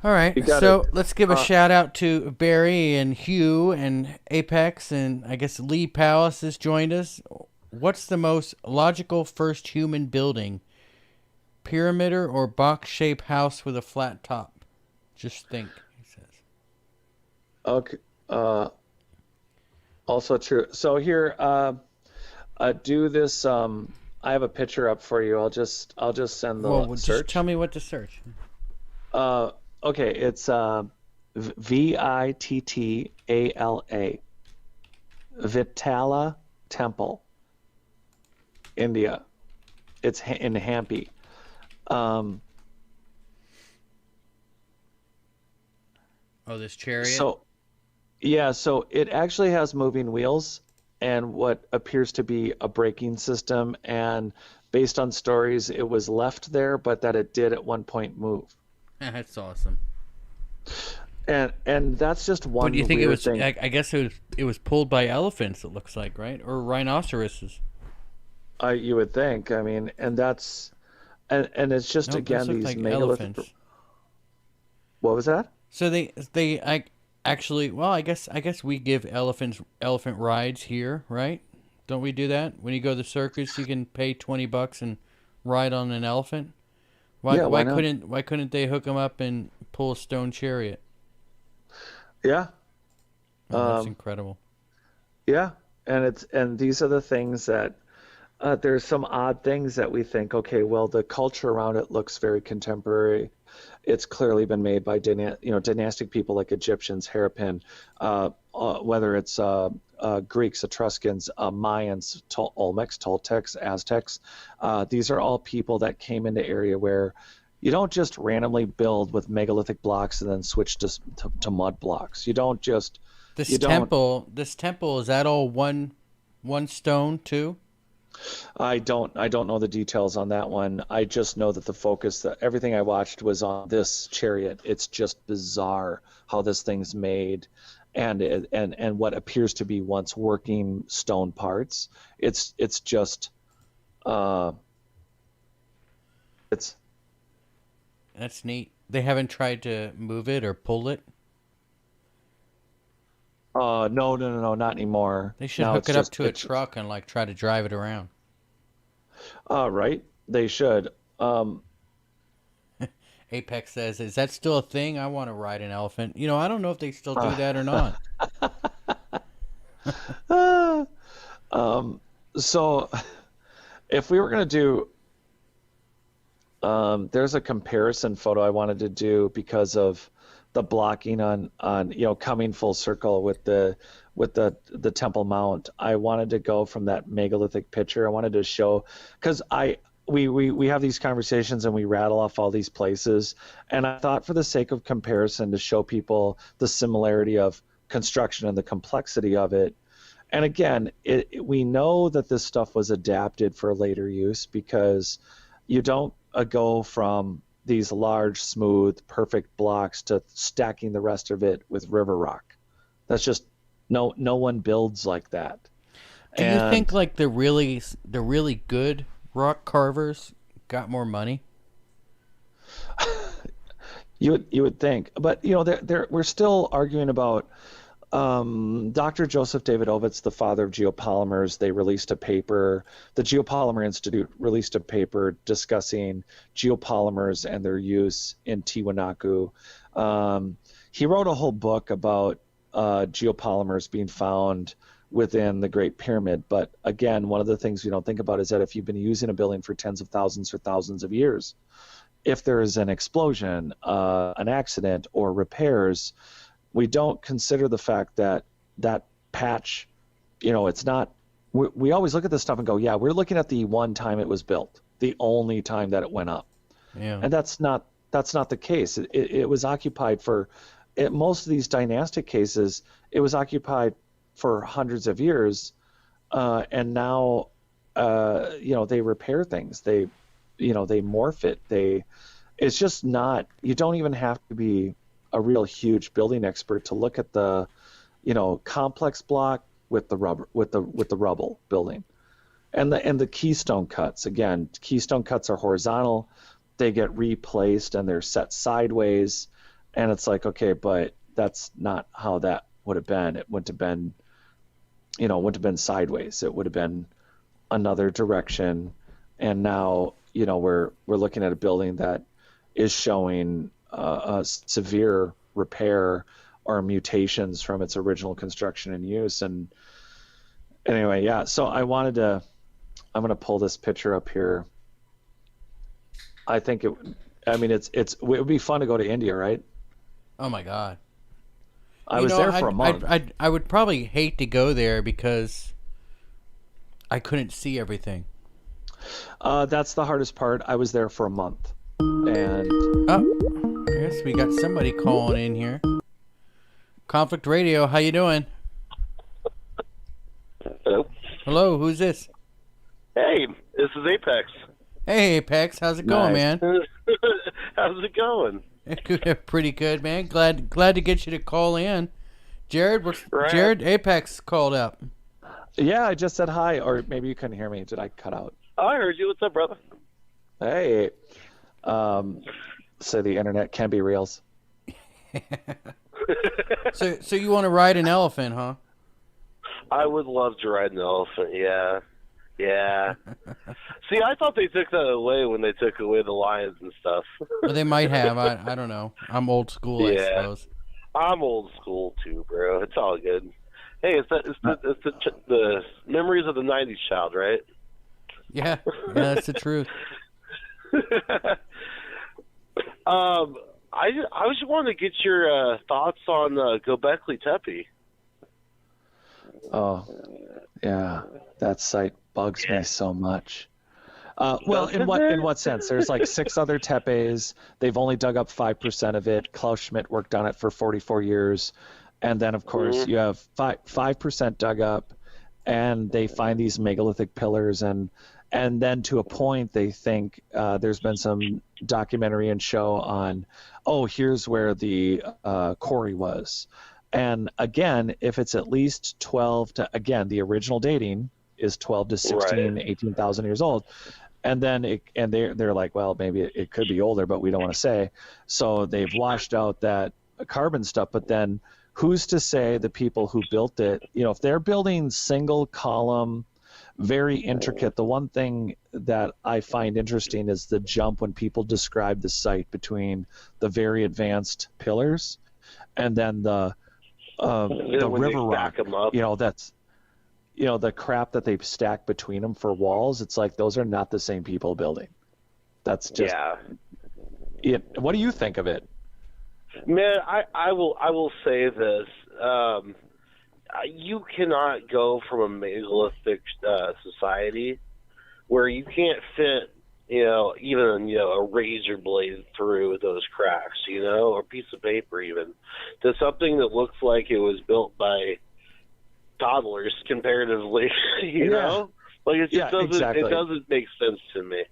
All right, You got it. so let's give a Uh, shout out to Barry and Hugh and Apex, and I guess Lee Palace has joined us. What's the most logical first human building? Pyramid or box shaped house with a flat top? Just think, he says. okay. Uh, Also true. So here, do this. I have a picture up for you. I'll just send the Just tell search. me what to search. Uh, okay, it's Vittala, Vittala Temple, India. It's in Hampi. Um, Oh, this chariot? so yeah, so it actually has moving wheels and what appears to be a braking system. And based on stories, it was left there, but that it did at one point move. That's awesome. And that's just But do you one think it weird was? thing. I guess it was pulled by elephants. It looks like, right, or rhinoceroses. You would think. I mean, and it's just Nope, those again look these like megalithic. elephants. What was that? So I actually, well, I guess we give elephant rides here, right? Don't we do that? When you go to the circus, you can pay $20 and ride on an elephant. Why Yeah, why why not? couldn't why couldn't they hook them up and pull a stone chariot? Yeah. Oh, that's Um, incredible. yeah. And these are the things that there's some odd things that we think, okay, well, the culture around it looks very contemporary. It's clearly been made by dynastic people like Egyptians, Harappan, whether it's Greeks, Etruscans, Mayans, Olmecs, Toltecs, Aztecs. These are all people that came into area where you don't just randomly build with megalithic blocks and then switch to mud blocks. This You don't. temple is that all one stone too? I don't know the details on that one. I just know that the focus, that everything I watched was on this chariot. It's just bizarre how this thing's made, and what appears to be once working stone parts. It's just uh, it's That's neat. They haven't tried to move it or pull it. No, not anymore. They should Now hook it's it up just to a truck and like try to drive it around. right. They should. Apex says, "Is that still a thing? I want to ride an elephant." You know, I don't know if they still do that or not. So if we were going to do, there's a comparison photo I wanted to do because of the blocking on coming full circle with the Temple Mount. I wanted to go from that megalithic picture. I wanted to show, because we have these conversations and we rattle off all these places, and I thought for the sake of comparison to show people the similarity of construction and the complexity of it. And again, we know that this stuff was adapted for later use, because you don't go from these large, smooth, perfect blocks to stacking the rest of it with river rock. That's just no one builds like that. Do you think like the really good rock carvers got more money? You would think, but we're still arguing about Dr. Joseph David Ovitz, the father of geopolymers. They released a paper. The Geopolymer Institute released a paper discussing geopolymers and their use in Tiwanaku. He wrote a whole book about geopolymers being found within the Great Pyramid. But again, one of the things we don't think about is that if you've been using a building for tens of thousands or thousands of years, if there is an explosion, an accident, or repairs, we don't consider the fact that that patch, it's not, we always look at this stuff and go, yeah, we're looking at the one time it was built, the only time that it went up. Yeah. And that's not the case. It was occupied for, most of these dynastic cases, it was occupied for hundreds of years, and now they repair things, they morph it, it's just not, you don't even have to be a real huge building expert to look at the complex block with the rubble building, and the keystone cuts. Again, keystone cuts are horizontal, they get replaced and they're set sideways, and it's like, okay, but that's not how that would have been. It wouldn't have been sideways. It would have been another direction. And now, we're looking at a building that is showing a severe repair or mutations from its original construction and use. And anyway, yeah. So I'm going to pull this picture up here. I think it would be fun to go to India, right? Oh my God. I was there for a month. I would probably hate to go there because I couldn't see everything. That's the hardest part. I was there for a month. And I guess we got somebody calling in here. Conflict Radio, how you doing? Hello. Hello, who's this? Hey, this is Apex. Hey, Apex, how's it going, Nice. man? How's it going? Pretty good, man. Glad to get you to call in. Jared, Right. Jared, Apex called up. yeah, I just said hi, or maybe you couldn't hear me. Did I cut out? I heard you. What's up, brother? Hey. So the internet can be reals. So you want to ride an elephant, huh? I would love to ride an elephant. Yeah. See, I thought they took that away when they took away the lions and stuff. Well, they might have. I don't know. I'm old school, I suppose. I'm old school too, bro. It's all good. Hey, it's the memories of the '90s child, right? Yeah, that's the truth. I just wanted to get your thoughts on Göbekli Tepe. Oh, yeah, that site bugs me so much. Well, in what sense? There's like 6 other tepes. They've only dug up 5% of it. Klaus Schmidt worked on it for 44 years, and then of course you have 5% dug up, and they find these megalithic pillars, and then to a point they think there's been some documentary and show on, oh, here's where the quarry was. And again, if it's at least 12 to, again, the original dating is 12 to 16, right. 18,000 years old. and then they're like, well, maybe it could be older, but we don't want to say. So they've washed out that carbon stuff. But then who's to say the people who built it, if they're building single column, very intricate. The one thing that I find interesting is the jump when people describe the site between the very advanced pillars and then the river rock. That's the crap that they stack between them for walls. It's like those are not the same people building. That's just What do you think of it? Man, I will say this. You cannot go from a megalithic society where you can't fit, even a razor blade through those cracks, or a piece of paper even, to something that looks like it was built by toddlers comparatively. You know, like it just doesn't make sense to me.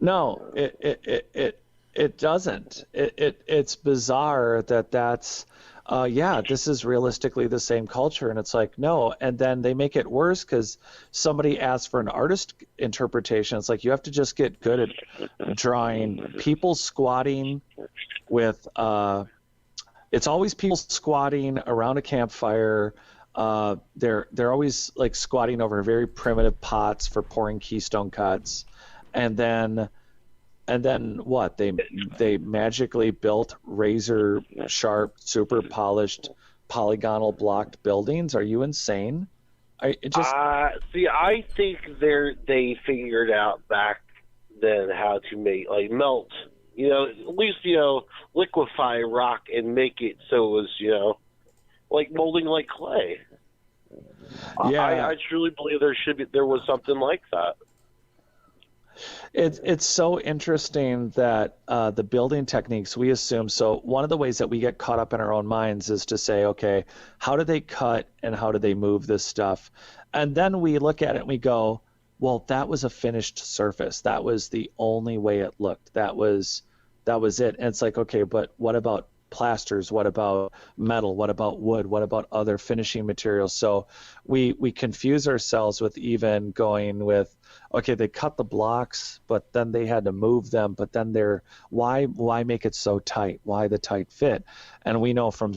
No, it doesn't. It's bizarre that's. This is realistically the same culture, and it's like, no. And then they make it worse because somebody asked for an artist interpretation. It's like you have to just get good at drawing people squatting with it's always people squatting around a campfire. They're always like squatting over very primitive pots for pouring keystone cuts, and then what? They magically built razor sharp, super polished, polygonal blocked buildings. Are you insane? I think they figured out back then how to make melt, at least liquefy rock and make it so it was like molding like clay. Yeah, I truly believe there was something like that. It's so interesting that the building techniques we assume. So one of the ways that we get caught up in our own minds is to say, okay, how do they cut and how do they move this stuff? And then we look at it and we go, well, that was a finished surface. That was the only way it looked. That was it. And it's like, okay, but what about plasters? What about metal? What about wood? What about other finishing materials? So we confuse ourselves with even going with, okay, they cut the blocks, but then they had to move them. But then why make it so tight? Why the tight fit? And we know from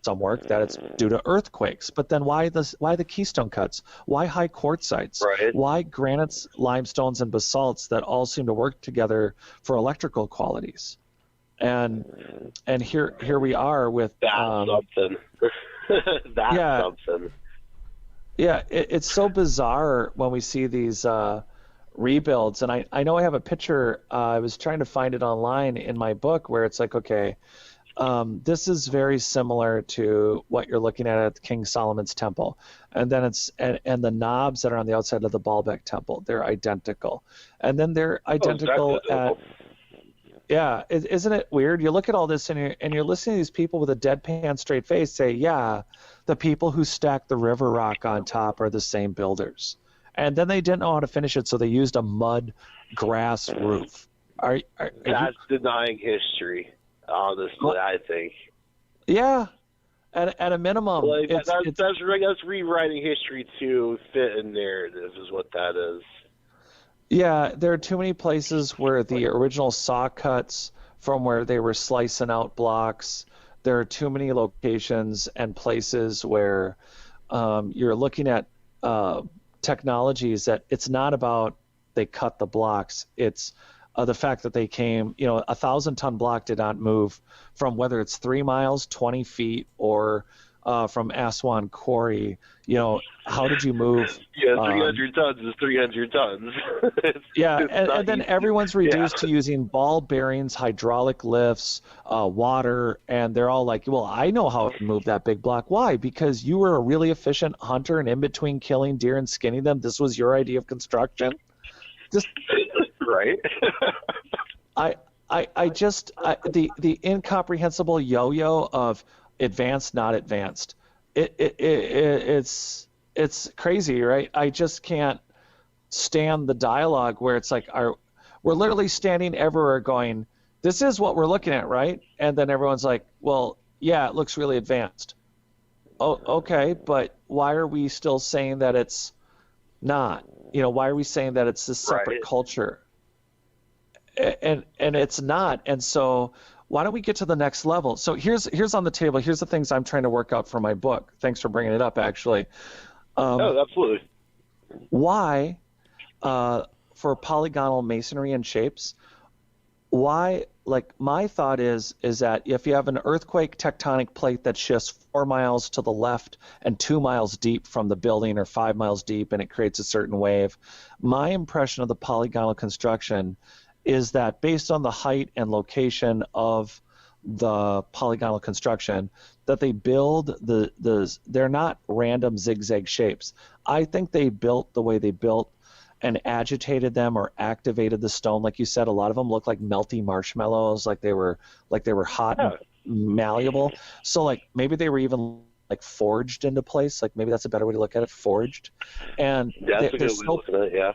some work that it's due to earthquakes. But then why the keystone cuts? Why high quartzites? Right. Why granites, limestones, and basalts that all seem to work together for electrical qualities? And here we are with something. Something. Yeah, it's so bizarre when we see these rebuilds. And I know I have a picture. I was trying to find it online in my book where it's like, okay, this is very similar to what you're looking at King Solomon's Temple. And then and the knobs that are on the outside of the Baalbek Temple, they're identical. And then they're identical at... Yeah, isn't it weird? You look at all this and you're listening to these people with a deadpan straight face say, yeah, the people who stacked the river rock on top are the same builders. And then they didn't know how to finish it, so they used a mud grass roof. That's denying history, honestly, I think. Yeah, at a minimum. That's rewriting history to fit in narrative is what that is. Yeah, there are too many places where the original saw cuts from where they were slicing out blocks. There are too many locations and places where you're looking at technologies that it's not about they cut the blocks. It's the fact that they came, 1,000-ton block did not move from whether it's 3 miles, 20 feet, or from Aswan Quarry. How did you move? Yeah, 300 tons is 300 tons. and then everyone's reduced to using ball bearings, hydraulic lifts, water, and they're all like, well, I know how to move that big block. Why? Because you were a really efficient hunter, and in between killing deer and skinning them, this was your idea of construction? Just right. The incomprehensible yo-yo of advanced, not advanced. It's crazy, right? I just can't stand the dialogue where it's like we're literally standing everywhere going, this is what we're looking at, right? And then everyone's like, well, yeah, it looks really advanced. Oh, okay, but why are we still saying that it's not? Why are we saying that it's this separate Right. culture? And it's not. And so why don't we get to the next level? So here's on the table. Here's the things I'm trying to work out for my book. Thanks for bringing it up, actually. Oh, absolutely. Why, for polygonal masonry and shapes, why, like, my thought is that if you have an earthquake tectonic plate that shifts 4 miles to the left and 2 miles deep from the building, or 5 miles deep, and it creates a certain wave, my impression of the polygonal construction is that based on the height and location of the polygonal construction, that they build they're not random zigzag shapes. I think they built the way they built and agitated them or activated the stone. Like you said, a lot of them look like melty marshmallows, like they were hot and malleable. So like maybe they were even like forged into place. Like maybe that's a better way to look at it, forged. And That's a good way to look at it, yeah.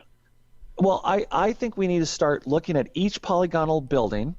well, I think we need to start looking at each polygonal building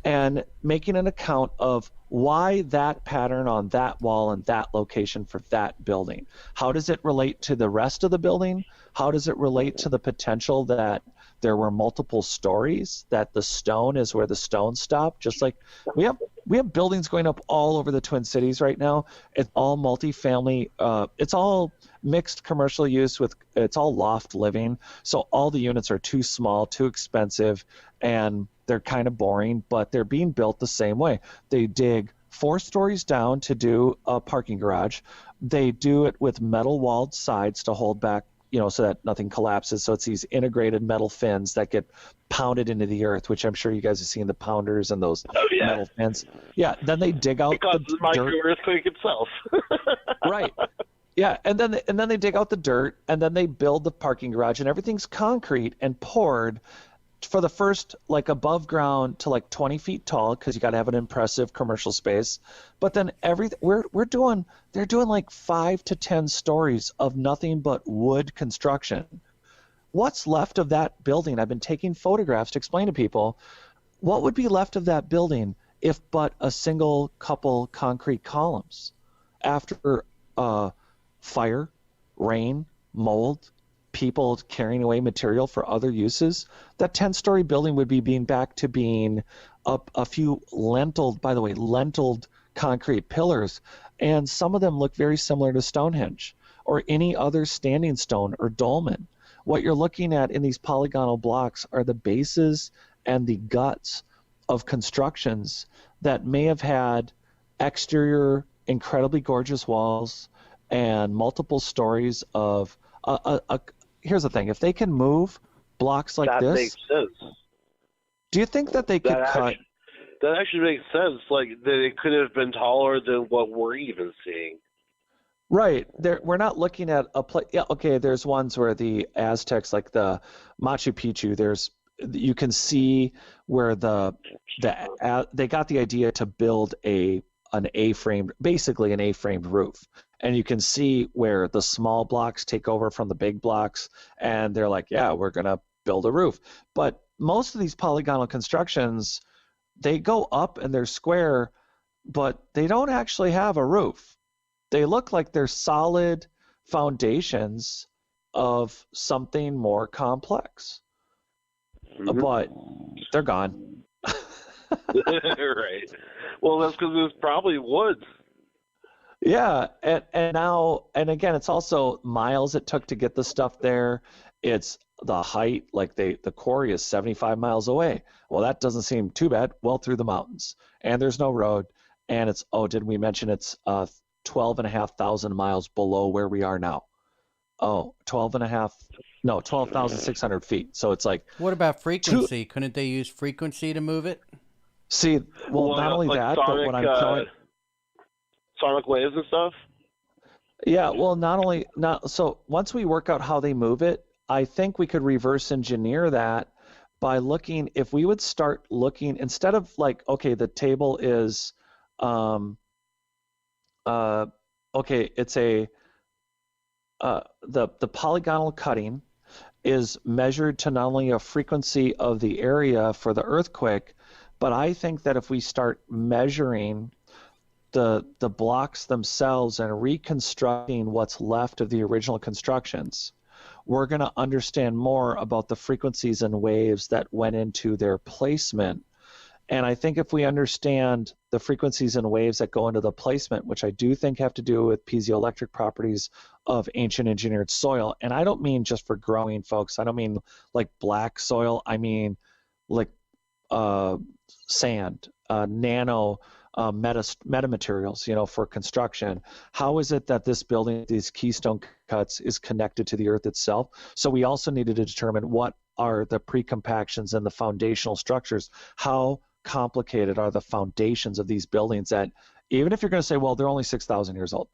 and making an account of why that pattern on that wall and that location for that building. How does it relate to the rest of the building? How does it relate to the potential that there were multiple stories, that the stone is where the stone stopped? Just like we have buildings going up all over the Twin Cities right now. It's all multifamily. It's all mixed commercial use it's all loft living. So all the units are too small, too expensive, and they're kind of boring, but they're being built the same way. They dig 4 stories down to do a parking garage. They do it with metal walled sides to hold back, so that nothing collapses. So it's these integrated metal fins that get pounded into the earth, which I'm sure you guys have seen the pounders and those metal fins. Yeah. Then they dig out because the micro earthquake itself. Right. Yeah, and then they dig out the dirt, and then they build the parking garage, and everything's concrete and poured for the first, like, above ground to like 20 feet tall, because you got to have an impressive commercial space. But then they're doing like 5 to 10 stories of nothing but wood construction. What's left of that building? I've been taking photographs to explain to people what would be left of that building if but a single couple concrete columns after fire, rain, mold, people carrying away material for other uses. That 10-story building would be being back to being a few lentiled concrete pillars, and some of them look very similar to Stonehenge or any other standing stone or dolmen. What you're looking at in these polygonal blocks are the bases and the guts of constructions that may have had exterior incredibly gorgeous walls and multiple stories of here's the thing, if they can move blocks like that this, makes sense. Do you think that they could cut? That actually makes sense. Like that, it could have been taller than what we're even seeing. Right. We're not looking at a place. Yeah. Okay. There's ones where the Aztecs, like the Machu Picchu, you can see where they got the idea to build basically an A-framed roof. And you can see where the small blocks take over from the big blocks, and they're like, yeah, we're going to build a roof. But most of these polygonal constructions, they go up and they're square, but they don't actually have a roof. They look like they're solid foundations of something more complex. Mm-hmm. But they're gone. Right. Well, that's because it was probably wood. Yeah, and now, and again, it's also miles it took to get the stuff there. It's the height, like the quarry is 75 miles away. Well, that doesn't seem too bad. Well, through the mountains, and there's no road, and did we mention it's 12,500 miles below where we are now? 12,600 feet. So it's like. What about frequency? Couldn't they use frequency to move it? See, well, not only like that, sonic, but what I'm telling. Sonic waves and stuff? Yeah, well, so once we work out how they move it, I think we could reverse engineer that by looking, if we would start looking, instead of like, okay, the table is, it's the polygonal cutting is measured to not only a frequency of the area for the earthquake, but I think that if we start measuring the blocks themselves and reconstructing what's left of the original constructions, we're going to understand more about the frequencies and waves that went into their placement. And I think if we understand the frequencies and waves that go into the placement, which I do think have to do with piezoelectric properties of ancient engineered soil, and I don't mean just for growing, folks. I don't mean like black soil. I mean like sand, nano metamaterials, for construction. How is it that this building, these keystone cuts, is connected to the earth itself? So we also needed to determine what are the precompactions and the foundational structures. How complicated are the foundations of these buildings that, even if you're going to say, well, they're only 6,000 years old.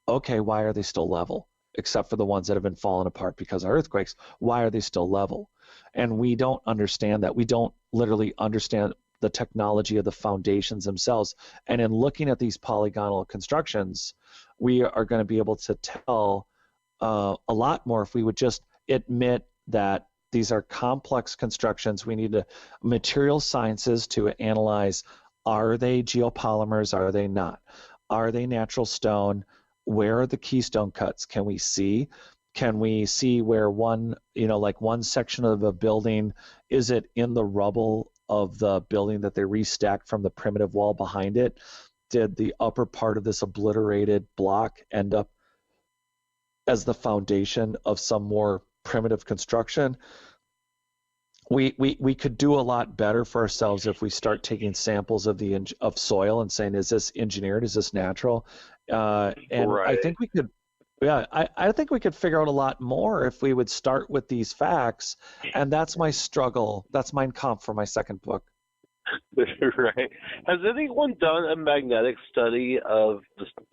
Okay, why are they still level? Except for the ones that have been falling apart because of earthquakes. Why are they still level? And we don't understand that. We don't literally understand the technology of the foundations themselves. And in looking at these polygonal constructions, we are going to be able to tell a lot more if we would just admit that these are complex constructions. We need material sciences to analyze, are they geopolymers, are they not? Are they natural stone? Where are the keystone cuts? Can we see? Can we see where one section of a building, is it in the rubble of the building that they restacked from the primitive wall behind it? Did the upper part of this obliterated block end up as the foundation of some more primitive construction? We could do a lot better for ourselves if we start taking samples of soil and saying, is this engineered? Is this natural? And Right. I think we could. Yeah, I think we could figure out a lot more if we would start with these facts, and that's my struggle. That's Mein Kampf for my second book. Right. Has anyone done a magnetic study of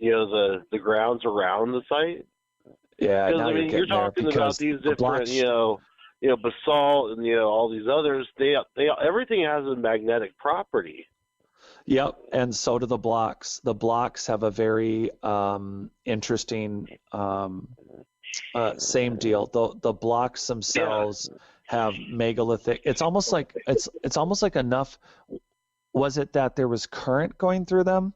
the grounds around the site? Yeah, Because now you're talking about these different basalt and all these others. They everything has a magnetic property. Yep, and so do the blocks. The blocks have a very interesting same deal. The blocks themselves have megalithic. It's almost like enough. Was it that there was current going through them?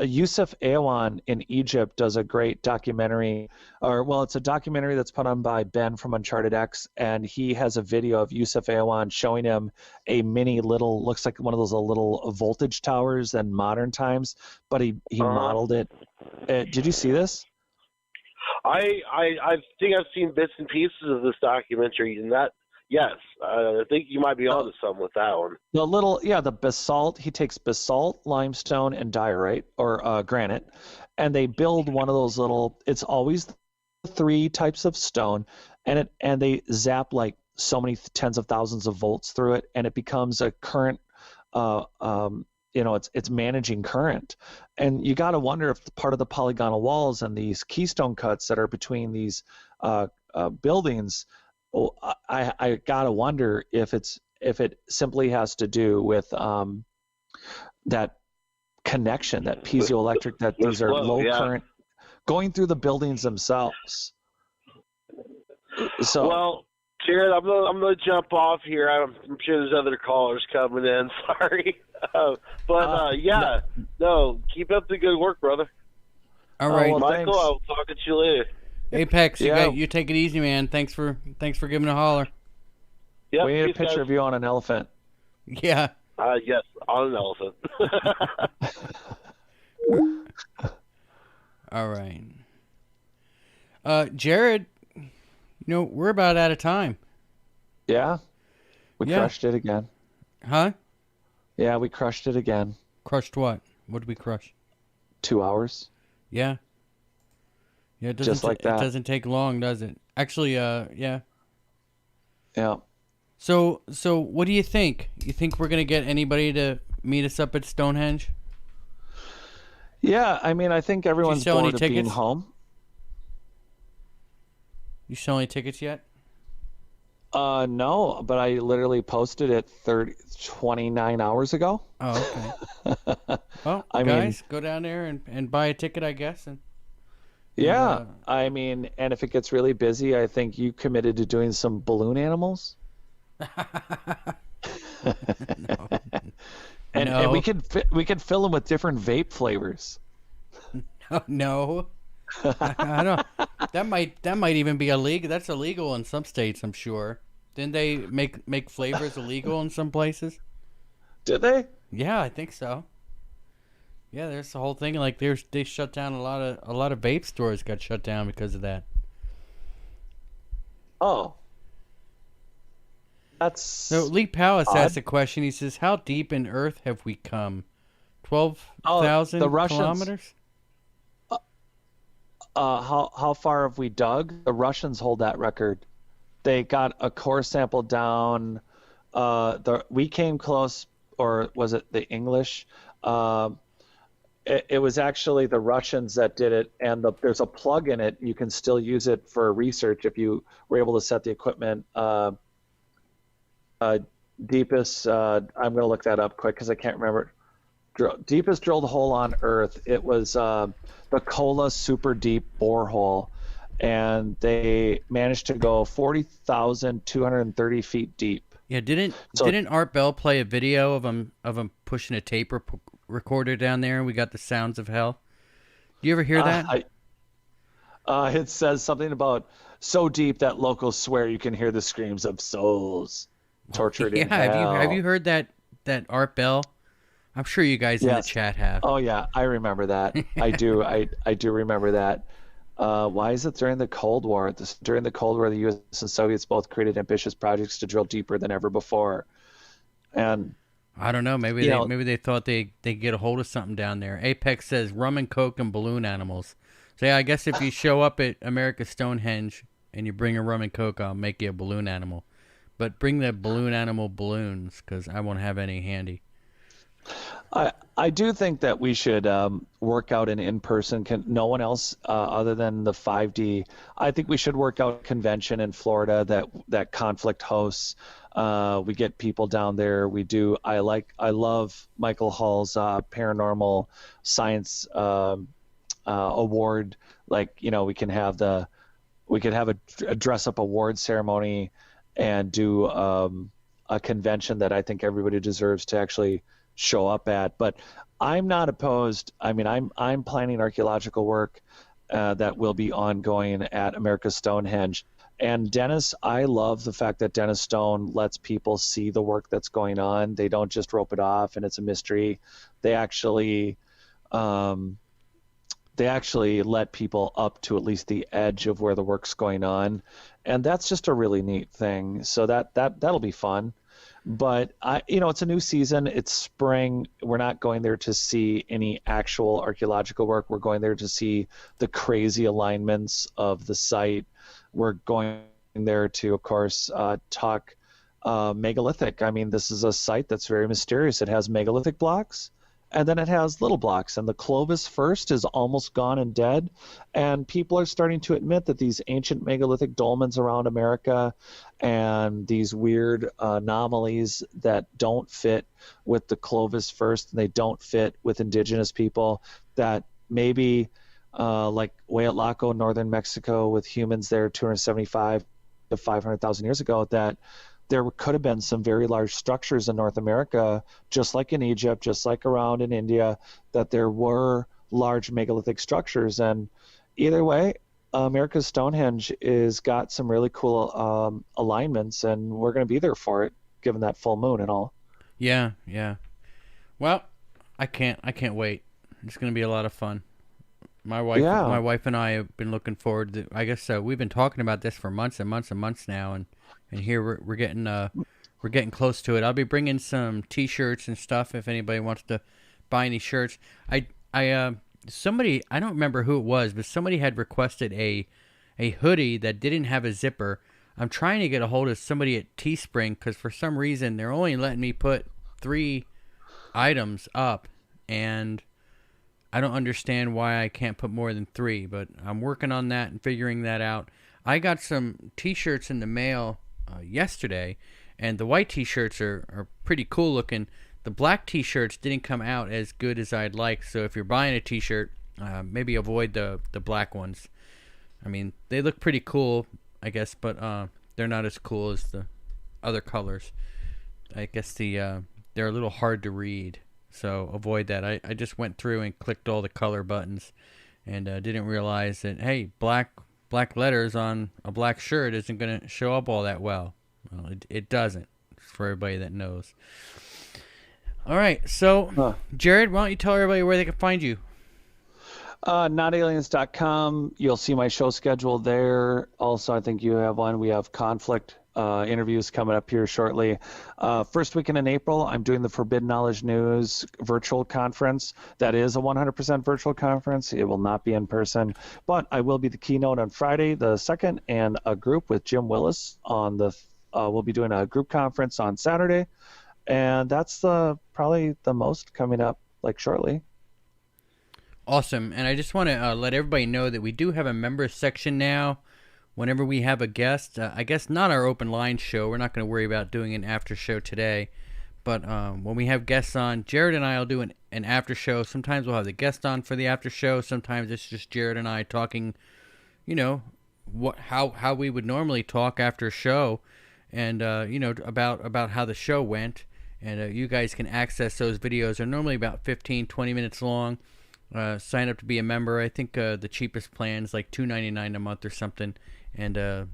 Yusuf Awan in Egypt does a great documentary, it's a documentary that's put on by Ben from Uncharted X, and he has a video of Yusuf Awan showing him a mini little, looks like one of those little voltage towers in modern times, but he modeled it. Did you see this? I think I've seen bits and pieces of this documentary, and that, yes, I think you might be onto something with that one. The basalt, he takes basalt, limestone, and diorite, or granite, and they build one of those little, it's always 3 types of stone, and they zap like so many tens of thousands of volts through it, and it becomes a current, it's managing current. And you got to wonder if part of the polygonal walls and these keystone cuts that are between these buildings, I gotta wonder if it simply has to do with that connection, that piezoelectric, that these are low current going through the buildings themselves. So, well, Jared, I'm gonna jump off here. I'm sure there's other callers coming in. Sorry, no, keep up the good work, brother. All right, Michael, thanks. I'll talk to you later. Apex, you take it easy, man. Thanks for giving a holler. Yep, we need a peace, picture guys. of you on an elephant. Yeah. Yes, on an elephant. All right. Jared, we're about out of time. Yeah, we crushed it again. Huh? Yeah, we crushed it again. Crushed what? What did we crush? 2 hours. Yeah. Yeah, it doesn't Just like that. It doesn't take long, does it? Actually, yeah. Yeah. So what do you think? You think we're gonna get anybody to meet us up at Stonehenge? Yeah, I think everyone's sell any bored of being tickets? home. You sell any tickets yet? No, but I literally posted it 29 hours ago. Oh, okay. Well, guys, go down there and buy a ticket, I guess. And and if it gets really busy, I think you committed to doing some balloon animals. And we could fill them with different vape flavors. No. I that might even be illegal. That's illegal in some states, I'm sure. Didn't they make flavors illegal in some places? Did they? Yeah, I think so. Yeah, there's the whole thing. Like they shut down a lot of vape stores got shut down because of that. Oh, that's So Lee Palace odd. asked a question. He says, "How deep in Earth have we come? 12,000 the Russians- kilometers." How far have we dug? The Russians hold that record. They got a core sample down. We came close, or was it the English? It was actually the Russians that did it, and there's a plug in it. You can still use it for research if you were able to set the equipment. Deepest, I'm going to look that up quick because I can't remember. Deepest drilled hole on Earth. It was the Kola Super Deep Borehole, and they managed to go 40,230 feet deep. Yeah, didn't Art Bell play a video of him pushing a tape recorder down there, and we got the sounds of hell? Do you ever hear that? It says something about so deep that locals swear you can hear the screams of souls tortured in hell. Have you heard that Art Bell? I'm sure you guys in the chat have. Oh yeah, I remember that. I do. I do remember that. Why is it during the Cold War? During the Cold War, the U.S. and Soviets both created ambitious projects to drill deeper than ever before. And I don't know. Maybe they thought they get a hold of something down there. Apex says rum and coke and balloon animals. So yeah, I guess if you show up at America's Stonehenge and you bring a rum and coke, I'll make you a balloon animal. But bring the balloon animal balloons, because I won't have any handy. I do think that we should work out an in-person. No one else other than the 5D. I think we should work out a convention in Florida that Conflict hosts. We get people down there. We do. I love Michael Hall's paranormal science award. Like, we can have a dress-up award ceremony and do a convention that I think everybody deserves to actually show up at. But I'm not opposed. I mean, I'm planning archaeological work that will be ongoing at America's Stonehenge. And Dennis, I love the fact that Dennis Stone lets people see the work that's going on. They don't just rope it off and it's a mystery. They actually let people up to at least the edge of where the work's going on. And that's just a really neat thing. So that'll be fun. But it's a new season. It's spring. We're not going there to see any actual archaeological work. We're going there to see the crazy alignments of the site. We're going there to, of course, talk megalithic. I mean, this is a site that's very mysterious. It has megalithic blocks, and then it has little blocks. And the Clovis first is almost gone and dead. And people are starting to admit that these ancient megalithic dolmens around America and these weird anomalies that don't fit with the Clovis first, and they don't fit with indigenous people, that maybe like Hueyatlaco, northern Mexico, with humans there 275 to 500,000 years ago, that there could have been some very large structures in North America, just like in Egypt, just like around in India, that there were large megalithic structures. And either way, America's Stonehenge is got some really cool alignments, and we're going to be there for it, given that full moon and all. Yeah. Well, I can't wait. It's going to be a lot of fun. My wife and I have been looking forward to. I guess we've been talking about this for months and months and months now, and here we're getting close to it. I'll be bringing some T-shirts and stuff if anybody wants to buy any shirts. Somebody, I don't remember who it was, but somebody had requested a hoodie that didn't have a zipper. I'm trying to get a hold of somebody at Teespring, because for some reason they're only letting me put 3 items up, and I don't understand why I can't put more than 3, but I'm working on that and figuring that out. I got some T-shirts in the mail yesterday, and the white T-shirts are pretty cool looking. The black T-shirts didn't come out as good as I'd like, so if you're buying a T-shirt, maybe avoid the black ones. I mean, they look pretty cool, I guess, but they're not as cool as the other colors. I guess they're a little hard to read, so avoid that. I just went through and clicked all the color buttons and didn't realize that, hey, black black letters on a black shirt isn't going to show up all that well. Well, it doesn't, for everybody that knows. All right, so Jared, why don't you tell everybody where they can find you? Notaliens.com. You'll see my show schedule there. Also, I think you have one. We have Conflict interviews coming up here shortly. First weekend in April, I'm doing the Forbidden Knowledge News virtual conference. That is a 100% virtual conference. It will not be in person, but I will be the keynote on Friday the 2nd, and a group with Jim Willis on the. We'll be doing a group conference on Saturday, and that's probably the most coming up shortly. Awesome, and I just want to let everybody know that we do have a members section now. Whenever we have a guest, I guess not our open line show, we're not going to worry about doing an after show today, but when we have guests on, Jared and I will do an after show. Sometimes we'll have the guest on for the after show. Sometimes it's just Jared and I talking, how we would normally talk after a show, and about how the show went. And you guys can access those videos. They're normally about 15-20 minutes long. Sign up to be a member. I think the cheapest plan is like $2.99 a month or something, and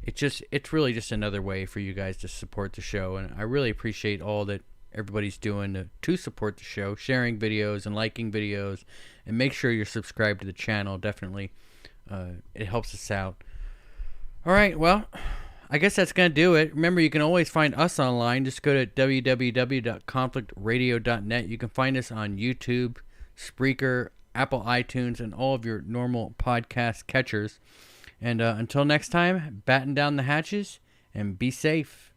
it's really just another way for you guys to support the show. And I really appreciate all that everybody's doing to support the show, sharing videos and liking videos, and make sure you're subscribed to the channel. Definitely, it helps us out. All right, well, I guess that's gonna do it. Remember, you can always find us online. Just go to www.conflictradio.net. You can find us on YouTube, Spreaker, Apple iTunes, and all of your normal podcast catchers. And until next time, batten down the hatches and be safe.